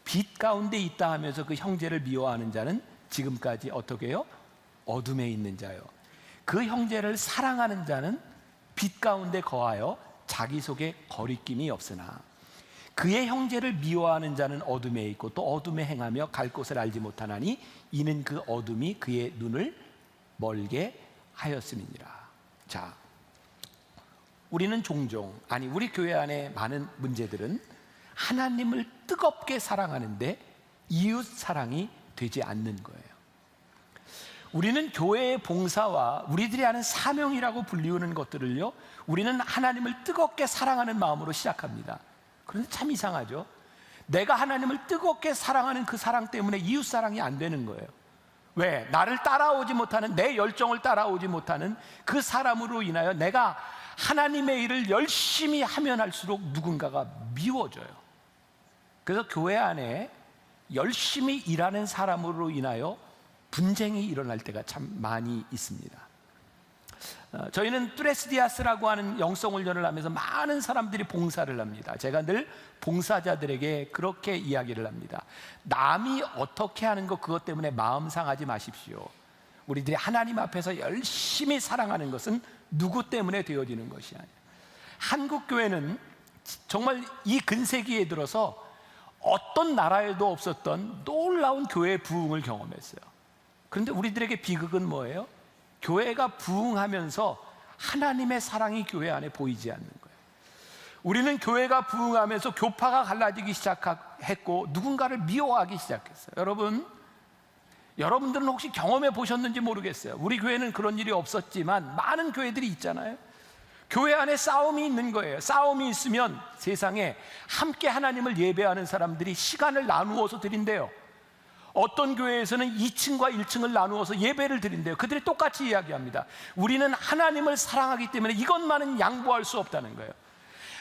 빛 가운데 있다 하면서 그 형제를 미워하는 자는 지금까지 어떻게 해요? 어둠에 있는 자요. 그 형제를 사랑하는 자는 빛 가운데 거하여 자기 속에 거리낌이 없으나 그의 형제를 미워하는 자는 어둠에 있고 또 어둠에 행하며 갈 곳을 알지 못하나니 이는 그 어둠이 그의 눈을 멀게 하였음이니라. 자, 우리는 종종, 아니 우리 교회 안에 많은 문제들은 하나님을 뜨겁게 사랑하는데 이웃 사랑이 되지 않는 거예요. 우리는 교회의 봉사와 우리들이 하는 사명이라고 불리우는 것들을요, 우리는 하나님을 뜨겁게 사랑하는 마음으로 시작합니다. 그런데 참 이상하죠. 내가 하나님을 뜨겁게 사랑하는 그 사랑 때문에 이웃 사랑이 안 되는 거예요. 왜? 나를 따라오지 못하는, 내 열정을 따라오지 못하는 그 사람으로 인하여 내가 하나님의 일을 열심히 하면 할수록 누군가가 미워져요. 그래서 교회 안에 열심히 일하는 사람으로 인하여 분쟁이 일어날 때가 참 많이 있습니다. 저희는 뚜레스디아스라고 하는 영성훈련을 하면서 많은 사람들이 봉사를 합니다. 제가 늘 봉사자들에게 그렇게 이야기를 합니다. 남이 어떻게 하는 것, 그것 때문에 마음 상하지 마십시오. 우리들이 하나님 앞에서 열심히 사랑하는 것은 누구 때문에 되어지는 것이 아니에요. 한국교회는 정말 이 근세기에 들어서 어떤 나라에도 없었던 놀라운 교회의 부흥을 경험했어요. 그런데 우리들에게 비극은 뭐예요? 교회가 부흥하면서 하나님의 사랑이 교회 안에 보이지 않는 거예요. 우리는 교회가 부흥하면서 교파가 갈라지기 시작했고 누군가를 미워하기 시작했어요. 여러분들은 혹시 경험해 보셨는지 모르겠어요. 우리 교회는 그런 일이 없었지만 많은 교회들이 있잖아요. 교회 안에 싸움이 있는 거예요. 싸움이 있으면 세상에 함께 하나님을 예배하는 사람들이 시간을 나누어서 드린대요. 어떤 교회에서는 2층과 1층을 나누어서 예배를 드린대요. 그들이 똑같이 이야기합니다. 우리는 하나님을 사랑하기 때문에 이것만은 양보할 수 없다는 거예요.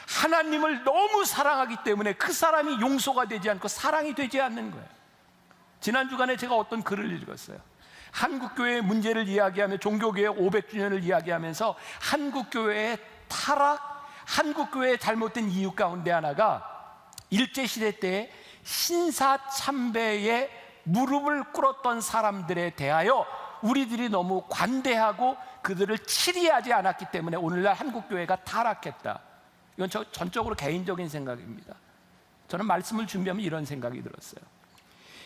하나님을 너무 사랑하기 때문에 그 사람이 용서가 되지 않고 사랑이 되지 않는 거예요. 지난 주간에 제가 어떤 글을 읽었어요. 한국교회의 문제를 이야기하며 종교개혁 500주년을 이야기하면서 한국교회의 타락, 한국교회의 잘못된 이유 가운데 하나가 일제시대 때에 신사참배에 무릎을 꿇었던 사람들에 대하여 우리들이 너무 관대하고 그들을 치리하지 않았기 때문에 오늘날 한국교회가 타락했다. 이건 전적으로 개인적인 생각입니다. 저는 말씀을 준비하면 이런 생각이 들었어요.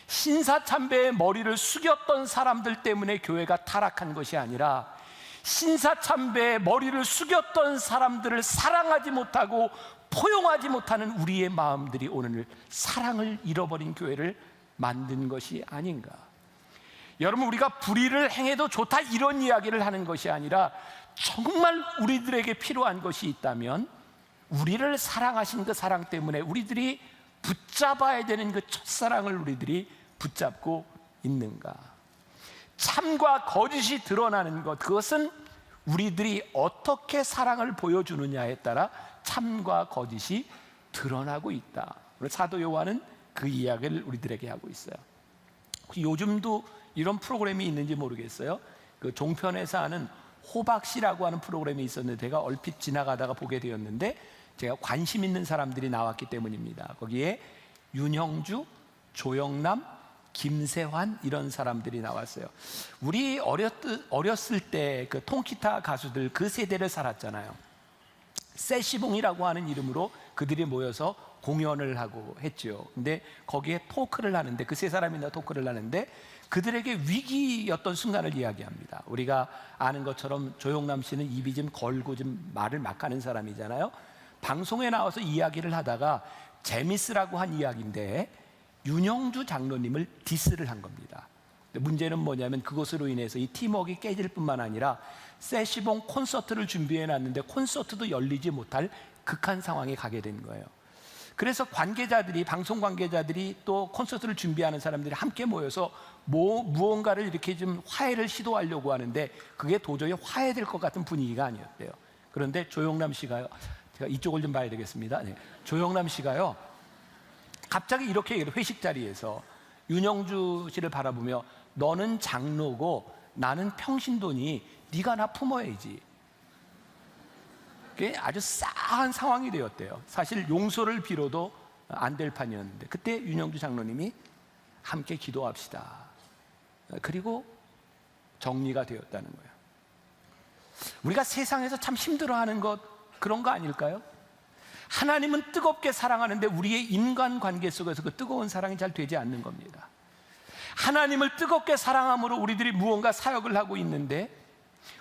신사참배의 머리를 숙였던 사람들 때문에 교회가 타락한 것이 아니라 신사참배의 머리를 숙였던 사람들을 사랑하지 못하고 포용하지 못하는 우리의 마음들이 오늘 사랑을 잃어버린 교회를 만든 것이 아닌가. 여러분, 우리가 불의를 행해도 좋다 이런 이야기를 하는 것이 아니라 정말 우리들에게 필요한 것이 있다면 우리를 사랑하신 그 사랑 때문에 우리들이 붙잡아야 되는 그 첫사랑을 우리들이 붙잡고 있는가. 참과 거짓이 드러나는 것, 그것은 우리들이 어떻게 사랑을 보여주느냐에 따라 참과 거짓이 드러나고 있다. 오늘 사도 요한은 그 이야기를 우리들에게 하고 있어요. 요즘도 이런 프로그램이 있는지 모르겠어요. 그 종편에서 하는 호박씨라고 하는 프로그램이 있었는데 제가 얼핏 지나가다가 보게 되었는데 제가 관심 있는 사람들이 나왔기 때문입니다. 거기에 윤형주, 조영남, 김세환 이런 사람들이 나왔어요. 우리 어렸을 때 그 통기타 가수들 그 세대를 살았잖아요. 세시봉이라고 하는 이름으로 그들이 모여서 공연을 하고 했죠. 근데 거기에 토크를 하는데 그 세 사람이 다 토크를 하는데 그들에게 위기였던 순간을 이야기합니다. 우리가 아는 것처럼 조영남 씨는 입이 좀 걸고 좀 말을 막 하는 사람이잖아요. 방송에 나와서 이야기를 하다가 재미스라고 한 이야기인데 윤형주 장로님을 디스를 한 겁니다. 문제는 뭐냐면 그것으로 인해서 이 팀워크가 깨질 뿐만 아니라 세시봉 콘서트를 준비해 놨는데 콘서트도 열리지 못할 극한 상황에 가게 된 거예요. 그래서 관계자들이, 방송 관계자들이 또 콘서트를 준비하는 사람들이 함께 모여서 무언가를 이렇게 좀 화해를 시도하려고 하는데 그게 도저히 화해될 것 같은 분위기가 아니었대요. 그런데 조영남 씨가요, 제가 이쪽을 좀 봐야 되겠습니다. 네. 조영남 씨가요, 갑자기 이렇게 회식 자리에서 윤형주 씨를 바라보며 너는 장로고 나는 평신도니 네가 나 품어야지. 그게 아주 싸한 상황이 되었대요. 사실 용서를 빌어도 안 될 판이었는데 그때 윤형주 장로님이 함께 기도합시다. 그리고 정리가 되었다는 거예요. 우리가 세상에서 참 힘들어하는 것 그런 거 아닐까요? 하나님은 뜨겁게 사랑하는데 우리의 인간관계 속에서 그 뜨거운 사랑이 잘 되지 않는 겁니다. 하나님을 뜨겁게 사랑함으로 우리들이 무언가 사역을 하고 있는데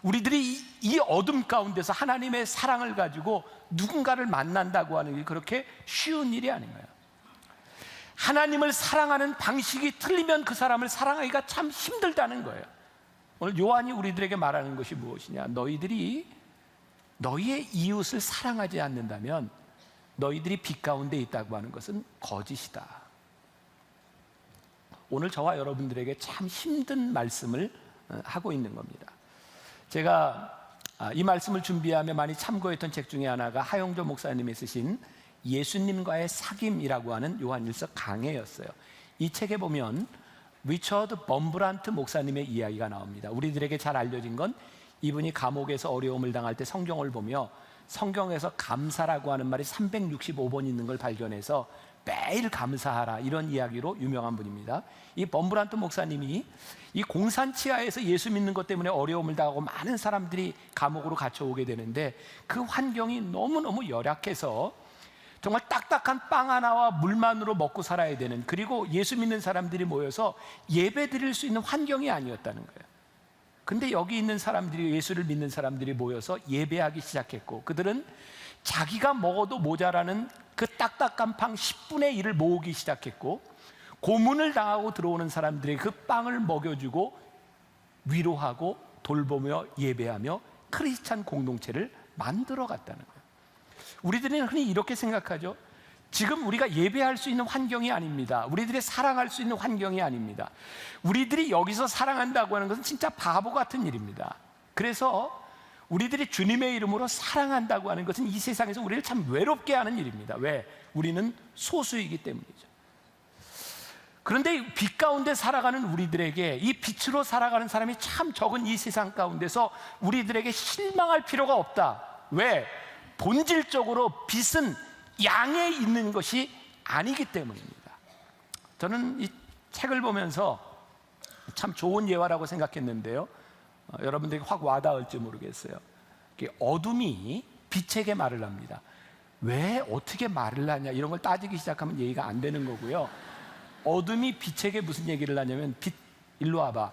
우리들이 이 어둠 가운데서 하나님의 사랑을 가지고 누군가를 만난다고 하는 게 그렇게 쉬운 일이 아닌 거예요. 하나님을 사랑하는 방식이 틀리면 그 사람을 사랑하기가 참 힘들다는 거예요. 오늘 요한이 우리들에게 말하는 것이 무엇이냐? 너희들이 너희의 이웃을 사랑하지 않는다면 너희들이 빛 가운데 있다고 하는 것은 거짓이다. 오늘 저와 여러분들에게 참 힘든 말씀을 하고 있는 겁니다. 제가 이 말씀을 준비하며 많이 참고했던 책 중에 하나가 하용조 목사님이 쓰신 예수님과의 사귐이라고 하는 요한일서 강해였어요. 이 책에 보면 리처드 범브란트 목사님의 이야기가 나옵니다. 우리들에게 잘 알려진 건 이분이 감옥에서 어려움을 당할 때 성경을 보며 성경에서 감사라고 하는 말이 365번 있는 걸 발견해서 매일 감사하라 이런 이야기로 유명한 분입니다. 이 범브란트 목사님이 이 공산치하에서 예수 믿는 것 때문에 어려움을 당하고 많은 사람들이 감옥으로 갇혀오게 되는데 그 환경이 너무너무 열악해서 정말 딱딱한 빵 하나와 물만으로 먹고 살아야 되는, 그리고 예수 믿는 사람들이 모여서 예배 드릴 수 있는 환경이 아니었다는 거예요. 근데 여기 있는 사람들이, 예수를 믿는 사람들이 모여서 예배하기 시작했고 그들은 자기가 먹어도 모자라는 그 딱딱한 빵 10분의 1을 모으기 시작했고 고문을 당하고 들어오는 사람들에게 그 빵을 먹여주고 위로하고 돌보며 예배하며 크리스찬 공동체를 만들어 갔다는 거예요. 우리들은 흔히 이렇게 생각하죠. 지금 우리가 예배할 수 있는 환경이 아닙니다. 우리들이 사랑할 수 있는 환경이 아닙니다. 우리들이 여기서 사랑한다고 하는 것은 진짜 바보 같은 일입니다. 그래서 우리들이 주님의 이름으로 사랑한다고 하는 것은 이 세상에서 우리를 참 외롭게 하는 일입니다. 왜? 우리는 소수이기 때문이죠. 그런데 빛 가운데 살아가는 우리들에게, 이 빛으로 살아가는 사람이 참 적은 이 세상 가운데서 우리들에게 실망할 필요가 없다. 왜? 본질적으로 빛은 양에 있는 것이 아니기 때문입니다. 저는 이 책을 보면서 참 좋은 예화라고 생각했는데요, 여러분들에게 확 와닿을지 모르겠어요. 어둠이 빛에게 말을 합니다. 왜 어떻게 말을 하냐 이런 걸 따지기 시작하면 얘기가 안 되는 거고요. 어둠이 빛에게 무슨 얘기를 하냐면, 빛 일로 와봐,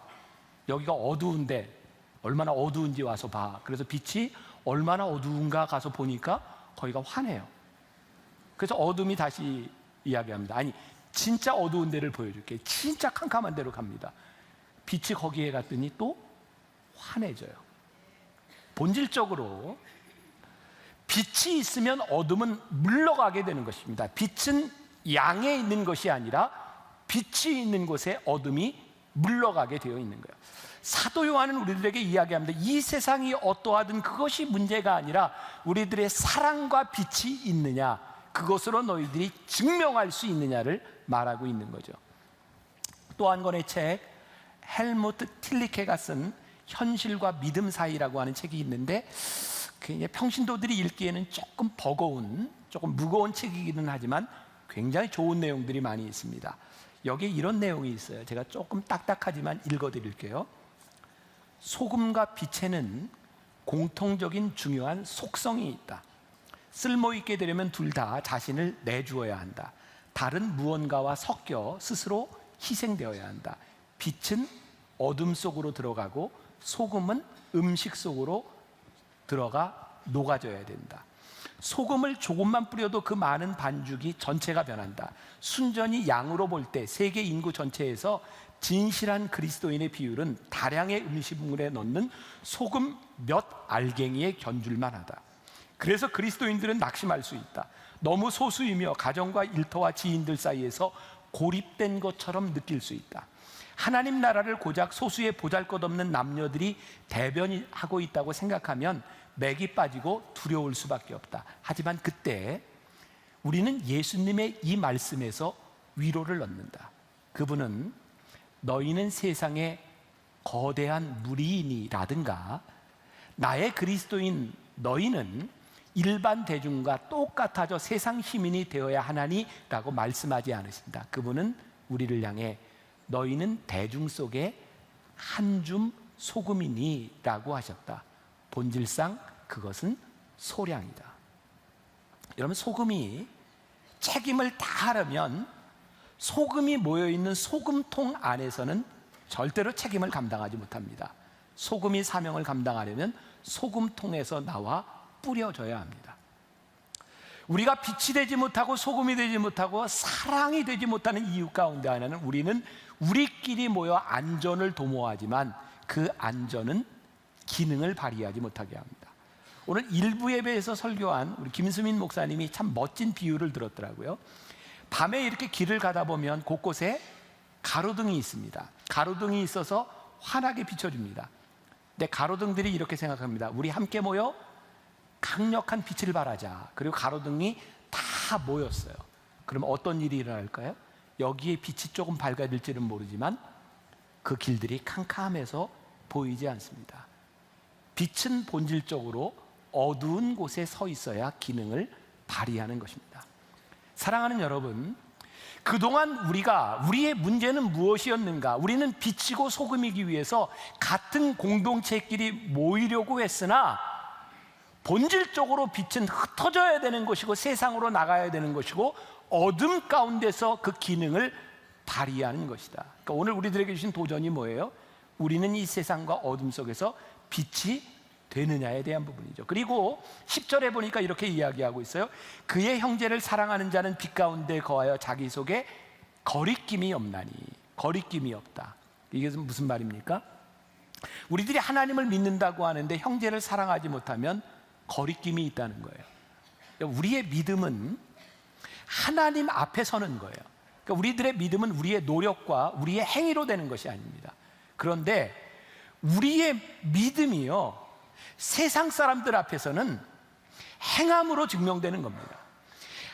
여기가 어두운데 얼마나 어두운지 와서 봐. 그래서 빛이 얼마나 어두운가 가서 보니까 거기가 환해요. 그래서 어둠이 다시 이야기합니다. 아니, 진짜 어두운 데를 보여줄게. 진짜 캄캄한 데로 갑니다. 빛이 거기에 갔더니 또 환해져요. 본질적으로 빛이 있으면 어둠은 물러가게 되는 것입니다. 빛은 양에 있는 것이 아니라 빛이 있는 곳에 어둠이 물러가게 되어 있는 거예요. 사도 요한은 우리들에게 이야기합니다. 이 세상이 어떠하든 그것이 문제가 아니라 우리들의 사랑과 빛이 있느냐, 그것으로 너희들이 증명할 수 있느냐를 말하고 있는 거죠. 또 한 권의 책, 헬무트 틸리케가 쓴 현실과 믿음 사이라고 하는 책이 있는데, 그냥 평신도들이 읽기에는 조금 버거운, 조금 무거운 책이기는 하지만 굉장히 좋은 내용들이 많이 있습니다. 여기에 이런 내용이 있어요. 제가 조금 딱딱하지만 읽어드릴게요. 소금과 빛에는 공통적인 중요한 속성이 있다. 쓸모있게 되려면 둘 다 자신을 내주어야 한다. 다른 무언가와 섞여 스스로 희생되어야 한다. 빛은 어둠 속으로 들어가고 소금은 음식 속으로 들어가 녹아져야 된다. 소금을 조금만 뿌려도 그 많은 반죽이 전체가 변한다. 순전히 양으로 볼 때 세계 인구 전체에서 진실한 그리스도인의 비율은 다량의 음식물에 넣는 소금 몇 알갱이에 견줄만 하다. 그래서 그리스도인들은 낙심할 수 있다. 너무 소수이며 가정과 일터와 지인들 사이에서 고립된 것처럼 느낄 수 있다. 하나님 나라를 고작 소수의 보잘것없는 남녀들이 대변하고 있다고 생각하면 맥이 빠지고 두려울 수밖에 없다. 하지만 그때 우리는 예수님의 이 말씀에서 위로를 얻는다. 그분은 너희는 세상의 거대한 무리이니라든가 나의 그리스도인 너희는 일반 대중과 똑같아져 세상 시민이 되어야 하나니라고 말씀하지 않으신다. 그분은 우리를 향해 너희는 대중 속에 한 줌 소금이니라고 하셨다. 본질상 그것은 소량이다. 여러분, 소금이 책임을 다하려면 소금이 모여있는 소금통 안에서는 절대로 책임을 감당하지 못합니다. 소금이 사명을 감당하려면 소금통에서 나와 뿌려져야 합니다. 우리가 빛이 되지 못하고 소금이 되지 못하고 사랑이 되지 못하는 이유 가운데 하나는 우리는 우리끼리 모여 안전을 도모하지만 그 안전은 기능을 발휘하지 못하게 합니다. 오늘 일부 예배에서 설교한 우리 김수민 목사님이 참 멋진 비유를 들었더라고요. 밤에 이렇게 길을 가다 보면 곳곳에 가로등이 있습니다. 가로등이 있어서 환하게 비춰줍니다. 근데 가로등들이 이렇게 생각합니다. 우리 함께 모여 강력한 빛을 발하자. 그리고 가로등이 다 모였어요. 그럼 어떤 일이 일어날까요? 여기에 빛이 조금 밝아질지는 모르지만 그 길들이 캄캄해서 보이지 않습니다. 빛은 본질적으로 어두운 곳에 서 있어야 기능을 발휘하는 것입니다. 사랑하는 여러분, 그동안 우리의 문제는 무엇이었는가? 우리는 빛이고 소금이기 위해서 같은 공동체끼리 모이려고 했으나 본질적으로 빛은 흩어져야 되는 것이고 세상으로 나가야 되는 것이고 어둠 가운데서 그 기능을 발휘하는 것이다. 그러니까 오늘 우리들에게 주신 도전이 뭐예요? 우리는 이 세상과 어둠 속에서 빛이 되느냐에 대한 부분이죠. 그리고 10절에 보니까 이렇게 이야기하고 있어요. 그의 형제를 사랑하는 자는 빛 가운데 거하여 자기 속에 거리낌이 없나니. 거리낌이 없다. 이게 무슨 말입니까? 우리들이 하나님을 믿는다고 하는데 형제를 사랑하지 못하면 거리낌이 있다는 거예요. 우리의 믿음은 하나님 앞에 서는 거예요. 그러니까 우리들의 믿음은 우리의 노력과 우리의 행위로 되는 것이 아닙니다. 그런데 우리의 믿음이요, 세상 사람들 앞에서는 행함으로 증명되는 겁니다.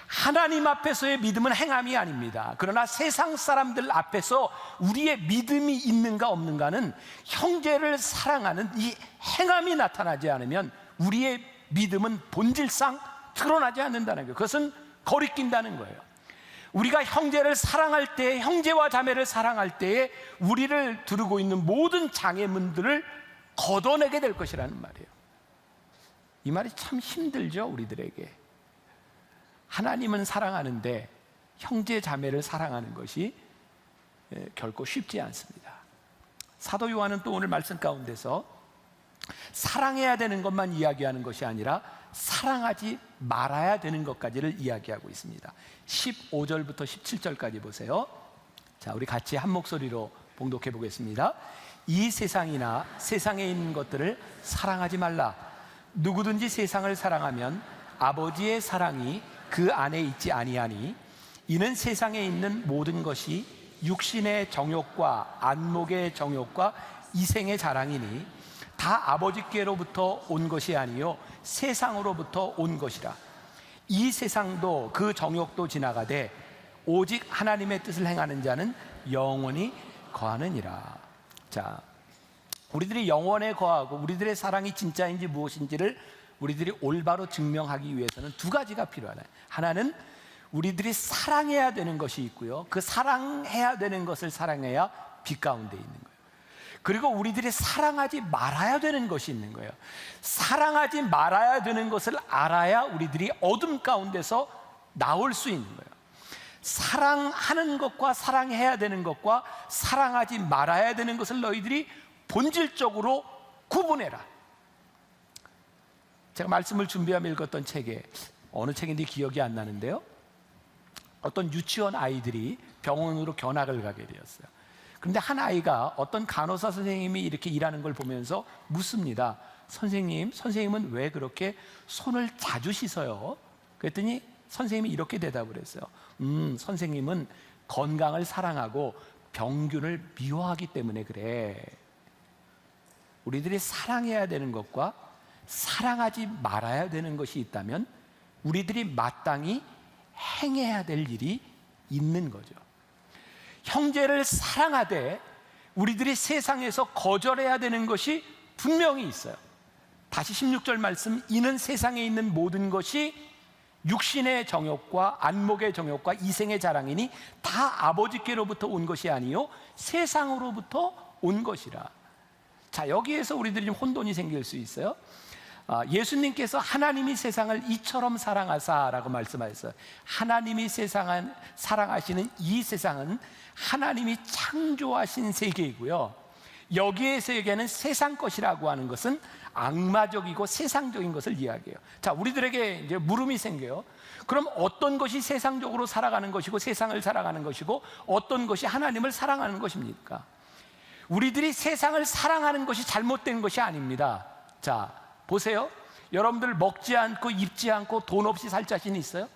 하나님 앞에서의 믿음은 행함이 아닙니다. 그러나 세상 사람들 앞에서 우리의 믿음이 있는가 없는가는 형제를 사랑하는 이 행함이 나타나지 않으면 우리의 믿음은 본질상 드러나지 않는다는 거예요. 그것은 거리낀다는 거예요. 우리가 형제를 사랑할 때, 형제와 자매를 사랑할 때에 우리를 두르고 있는 모든 장애물들을 걷어내게 될 것이라는 말이에요. 이 말이 참 힘들죠, 우리들에게. 하나님은 사랑하는데 형제 자매를 사랑하는 것이 결코 쉽지 않습니다. 사도 요한은 또 오늘 말씀 가운데서 사랑해야 되는 것만 이야기하는 것이 아니라 사랑하지 말아야 되는 것까지를 이야기하고 있습니다. 15절부터 17절까지 보세요. 자, 우리 같이 한 목소리로 봉독해 보겠습니다. 이 세상이나 세상에 있는 것들을 사랑하지 말라. 누구든지 세상을 사랑하면 아버지의 사랑이 그 안에 있지 아니하니, 이는 세상에 있는 모든 것이 육신의 정욕과 안목의 정욕과 이생의 자랑이니 다 아버지께로부터 온 것이 아니요 세상으로부터 온 것이라. 이 세상도 그 정욕도 지나가되 오직 하나님의 뜻을 행하는 자는 영원히 거하느니라. 자, 우리들이 영원에 거하고 우리들의 사랑이 진짜인지 무엇인지를 우리들이 올바로 증명하기 위해서는 두 가지가 필요하다. 하나는 우리들이 사랑해야 되는 것이 있고요, 그 사랑해야 되는 것을 사랑해야 빛 가운데 있는 거예요. 그리고 우리들이 사랑하지 말아야 되는 것이 있는 거예요. 사랑하지 말아야 되는 것을 알아야 우리들이 어둠 가운데서 나올 수 있는 거예요. 사랑하는 것과 사랑해야 되는 것과 사랑하지 말아야 되는 것을 너희들이 본질적으로 구분해라. 제가 말씀을 준비하며 읽었던 책에, 어느 책인지 기억이 안 나는데요, 어떤 유치원 아이들이 병원으로 견학을 가게 되었어요. 그런데 한 아이가 어떤 간호사 선생님이 이렇게 일하는 걸 보면서 묻습니다. 선생님은 왜 그렇게 손을 자주 씻어요? 그랬더니 선생님이 이렇게 대답을 했어요. 선생님은 건강을 사랑하고 병균을 미워하기 때문에 그래. 우리들이 사랑해야 되는 것과 사랑하지 말아야 되는 것이 있다면 우리들이 마땅히 행해야 될 일이 있는 거죠. 형제를 사랑하되 우리들이 세상에서 거절해야 되는 것이 분명히 있어요. 다시 16절 말씀, 이는 세상에 있는 모든 것이 육신의 정욕과 안목의 정욕과 이생의 자랑이니 다 아버지께로부터 온 것이 아니요 세상으로부터 온 것이라. 자, 여기에서 우리들이 좀 혼돈이 생길 수 있어요. 예수님께서 하나님이 세상을 이처럼 사랑하사라고 말씀하셨어요. 하나님이 세상을 사랑하시는 이 세상은 하나님이 창조하신 세계이고요, 여기에서 얘기하는 세상 것이라고 하는 것은 악마적이고 세상적인 것을 이야기해요. 자, 우리들에게 이제 물음이 생겨요. 그럼 어떤 것이 세상적으로 살아가는 것이고 세상을 살아가는 것이고 어떤 것이 하나님을 사랑하는 것입니까? 우리들이 세상을 사랑하는 것이 잘못된 것이 아닙니다. 자, 보세요. 여러분들 먹지 않고 입지 않고 돈 없이 살 자신이 있어요?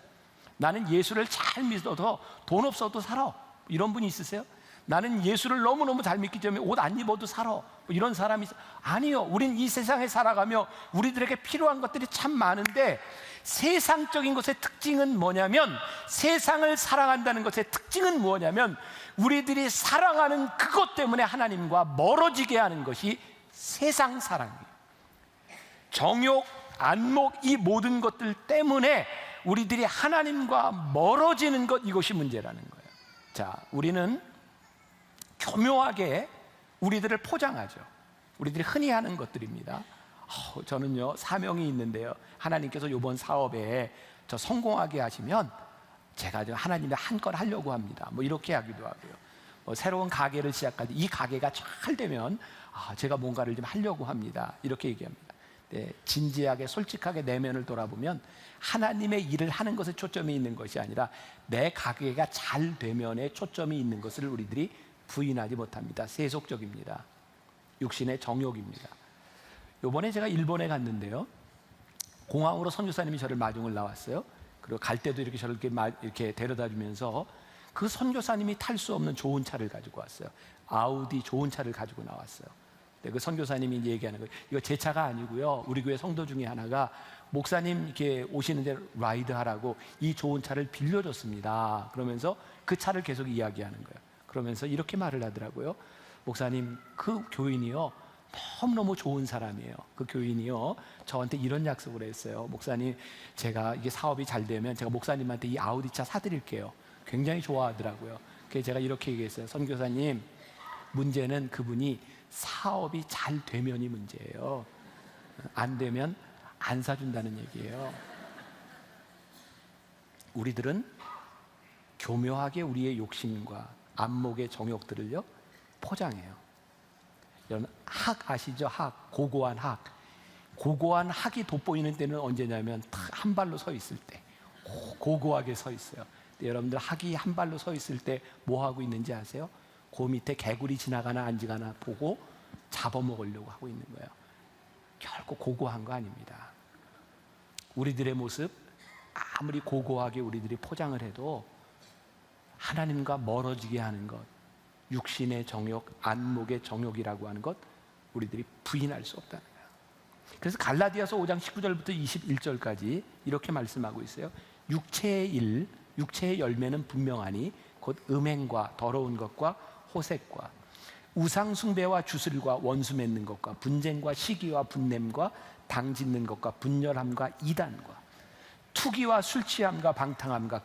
나는 예수를 잘 믿어도 돈 없어도 살아, 이런 분이 있으세요? 나는 예수를 너무너무 잘 믿기 때문에 옷 안 입어도 살아, 이런 사람이 있어요? 아니요. 우린 이 세상에 살아가며 우리들에게 필요한 것들이 참 많은데 세상적인 것의 특징은 뭐냐면, 세상을 사랑한다는 것의 특징은 뭐냐면 우리들이 사랑하는 그것 때문에 하나님과 멀어지게 하는 것이 세상 사랑이에요. 정욕, 안목, 이 모든 것들 때문에 우리들이 하나님과 멀어지는 것, 이것이 문제라는 거예요. 자, 우리는 교묘하게 우리들을 포장하죠. 우리들이 흔히 하는 것들입니다. 저는요 사명이 있는데요, 하나님께서 이번 사업에 저 성공하게 하시면 제가 하나님의 한 건 하려고 합니다, 뭐 이렇게 하기도 하고요. 새로운 가게를 시작할 때 이 가게가 잘 되면 제가 뭔가를 좀 하려고 합니다, 이렇게 얘기합니다. 네, 진지하게 솔직하게 내면을 돌아보면 하나님의 일을 하는 것에 초점이 있는 것이 아니라 내 가게가 잘 되면에 초점이 있는 것을 우리들이 부인하지 못합니다. 세속적입니다. 육신의 정욕입니다. 요번에 제가 일본에 갔는데요, 공항으로 선교사님이 저를 마중을 나왔어요. 그리고 갈 때도 이렇게 저를 이렇게 데려다 주면서 그 선교사님이 탈 수 없는 좋은 차를 가지고 왔어요. 아우디 좋은 차를 가지고 나왔어요. 그 선교사님이 이제 얘기하는 거예요. 이거 제 차가 아니고요, 우리 교회 성도 중에 하나가 목사님 이렇게 오시는데 라이드 하라고 이 좋은 차를 빌려줬습니다. 그러면서 그 차를 계속 이야기하는 거예요. 그러면서 이렇게 말을 하더라고요. 목사님, 그 교인이요 너무너무 좋은 사람이에요. 그 교인이요 저한테 이런 약속을 했어요. 목사님, 제가 이게 사업이 잘 되면 제가 목사님한테 이 아우디 차 사드릴게요. 굉장히 좋아하더라고요. 그래서 제가 이렇게 얘기했어요. 선교사님, 문제는 그분이 사업이 잘 되면이 문제예요. 안 되면 안 사준다는 얘기예요. 우리들은 교묘하게 우리의 욕심과 안목의 정욕들을요 포장해요. 여러분, 학 아시죠? 학, 고고한 학. 고고한 학이 돋보이는 때는 언제냐면 한 발로 서 있을 때, 고고하게 서 있어요. 근데 여러분들, 학이 한 발로 서 있을 때 뭐 하고 있는지 아세요? 그 밑에 개구리 지나가나 안 지나가나 보고 잡아먹으려고 하고 있는 거예요. 결코 고고한 거 아닙니다. 우리들의 모습, 아무리 고고하게 우리들이 포장을 해도 하나님과 멀어지게 하는 것, 육신의 정욕, 안목의 정욕이라고 하는 것, 우리들이 부인할 수 없다는 거예요. 그래서 갈라디아서 5장 19절부터 21절까지 이렇게 말씀하고 있어요. 육체의 일, 육체의 열매는 분명하니 곧 음행과 더러운 것과 호색과 우상 숭배와 주술과 원수 맺는 것과 분쟁과 시기와 분냄과 당 짓는 것과 분열함과 이단과 투기와 술 취함과 방탕함과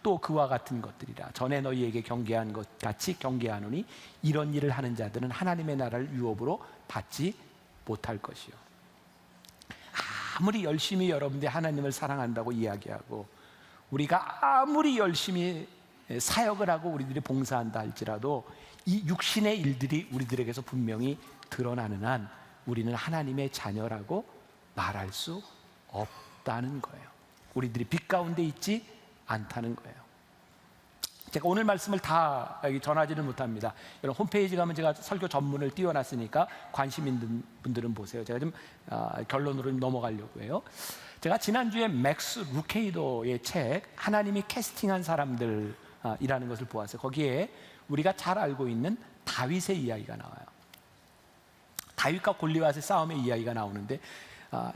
또 그와 같은 것들이라. 전에 너희에게 경계한 것 같이 경계하노니 이런 일을 하는 자들은 하나님의 나라를 유업으로 받지 못할 것이요. 아무리 열심히 여러분들이 하나님을 사랑한다고 이야기하고 우리가 아무리 열심히 사역을 하고 우리들이 봉사한다 할지라도 이 육신의 일들이 우리들에게서 분명히 드러나는 한 우리는 하나님의 자녀라고 말할 수 없다는 거예요. 우리들이 빛 가운데 있지 않다는 거예요. 제가 오늘 말씀을 다 여기 전하지는 못합니다. 여러분 홈페이지 가면 제가 설교 전문을 띄워놨으니까 관심 있는 분들은 보세요. 제가 좀 결론으로 넘어가려고 해요. 제가 지난주에 맥스 루케이도의 책 하나님이 캐스팅한 사람들이라는 것을 보았어요. 거기에 우리가 잘 알고 있는 다윗의 이야기가 나와요. 다윗과 골리앗의 싸움의 이야기가 나오는데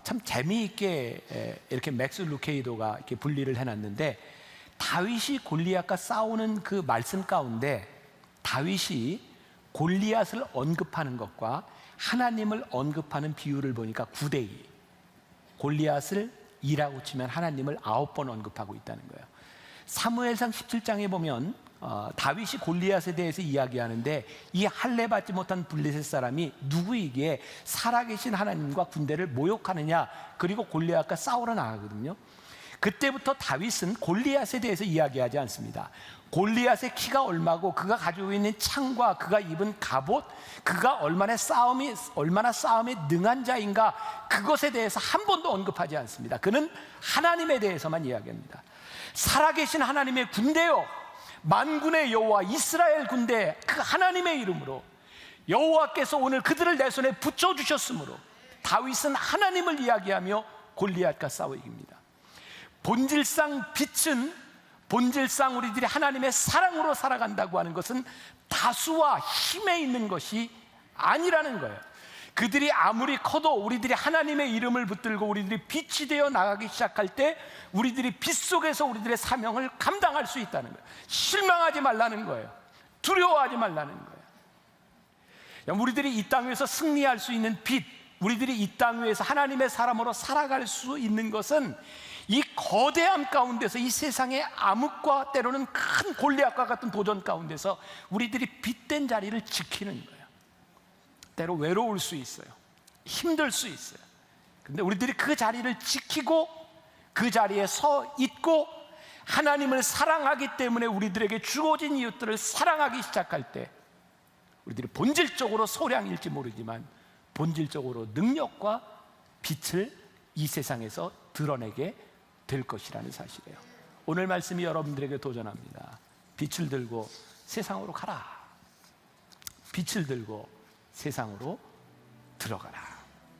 참 재미있게 이렇게 맥스 루케이도가 이렇게 분리를 해놨는데, 다윗이 골리앗과 싸우는 그 말씀 가운데 다윗이 골리앗을 언급하는 것과 하나님을 언급하는 비율을 보니까 9대2, 골리앗을 2라고 치면 하나님을 9번 언급하고 있다는 거예요. 사무엘상 17장에 보면 다윗이 골리앗에 대해서 이야기하는데 이 할례 받지 못한 블레셋 사람이 누구이기에 살아계신 하나님과 군대를 모욕하느냐, 그리고 골리앗과 싸우러 나가거든요. 그때부터 다윗은 골리앗에 대해서 이야기하지 않습니다. 골리앗의 키가 얼마고 그가 가지고 있는 창과 그가 입은 갑옷, 그가 얼마나 싸움에 능한 자인가, 그것에 대해서 한 번도 언급하지 않습니다. 그는 하나님에 대해서만 이야기합니다. 살아계신 하나님의 군대요, 만군의 여호와 이스라엘 군대, 그 하나님의 이름으로 여호와께서 오늘 그들을 내 손에 붙여주셨으므로 다윗은 하나님을 이야기하며 골리앗과 싸워 이깁니다. 본질상 빛은, 본질상 우리들이 하나님의 사랑으로 살아간다고 하는 것은 다수와 힘에 있는 것이 아니라는 거예요. 그들이 아무리 커도 우리들이 하나님의 이름을 붙들고 우리들이 빛이 되어 나가기 시작할 때 우리들이 빛 속에서 우리들의 사명을 감당할 수 있다는 거예요. 실망하지 말라는 거예요. 두려워하지 말라는 거예요. 우리들이 이 땅 위에서 승리할 수 있는 빛, 우리들이 이 땅 위에서 하나님의 사람으로 살아갈 수 있는 것은 이 거대함 가운데서, 이 세상의 암흑과 때로는 큰 골리앗과 같은 도전 가운데서 우리들이 빛된 자리를 지키는 거예요. 때로 외로울 수 있어요. 힘들 수 있어요. 그런데 우리들이 그 자리를 지키고 그 자리에 서 있고 하나님을 사랑하기 때문에 우리들에게 주어진 이웃들을 사랑하기 시작할 때 우리들이 본질적으로 소량일지 모르지만 본질적으로 능력과 빛을 이 세상에서 드러내게 될 것이라는 사실이에요. 오늘 말씀이 여러분들에게 도전합니다. 빛을 들고 세상으로 가라. 빛을 들고 세상으로 들어가라.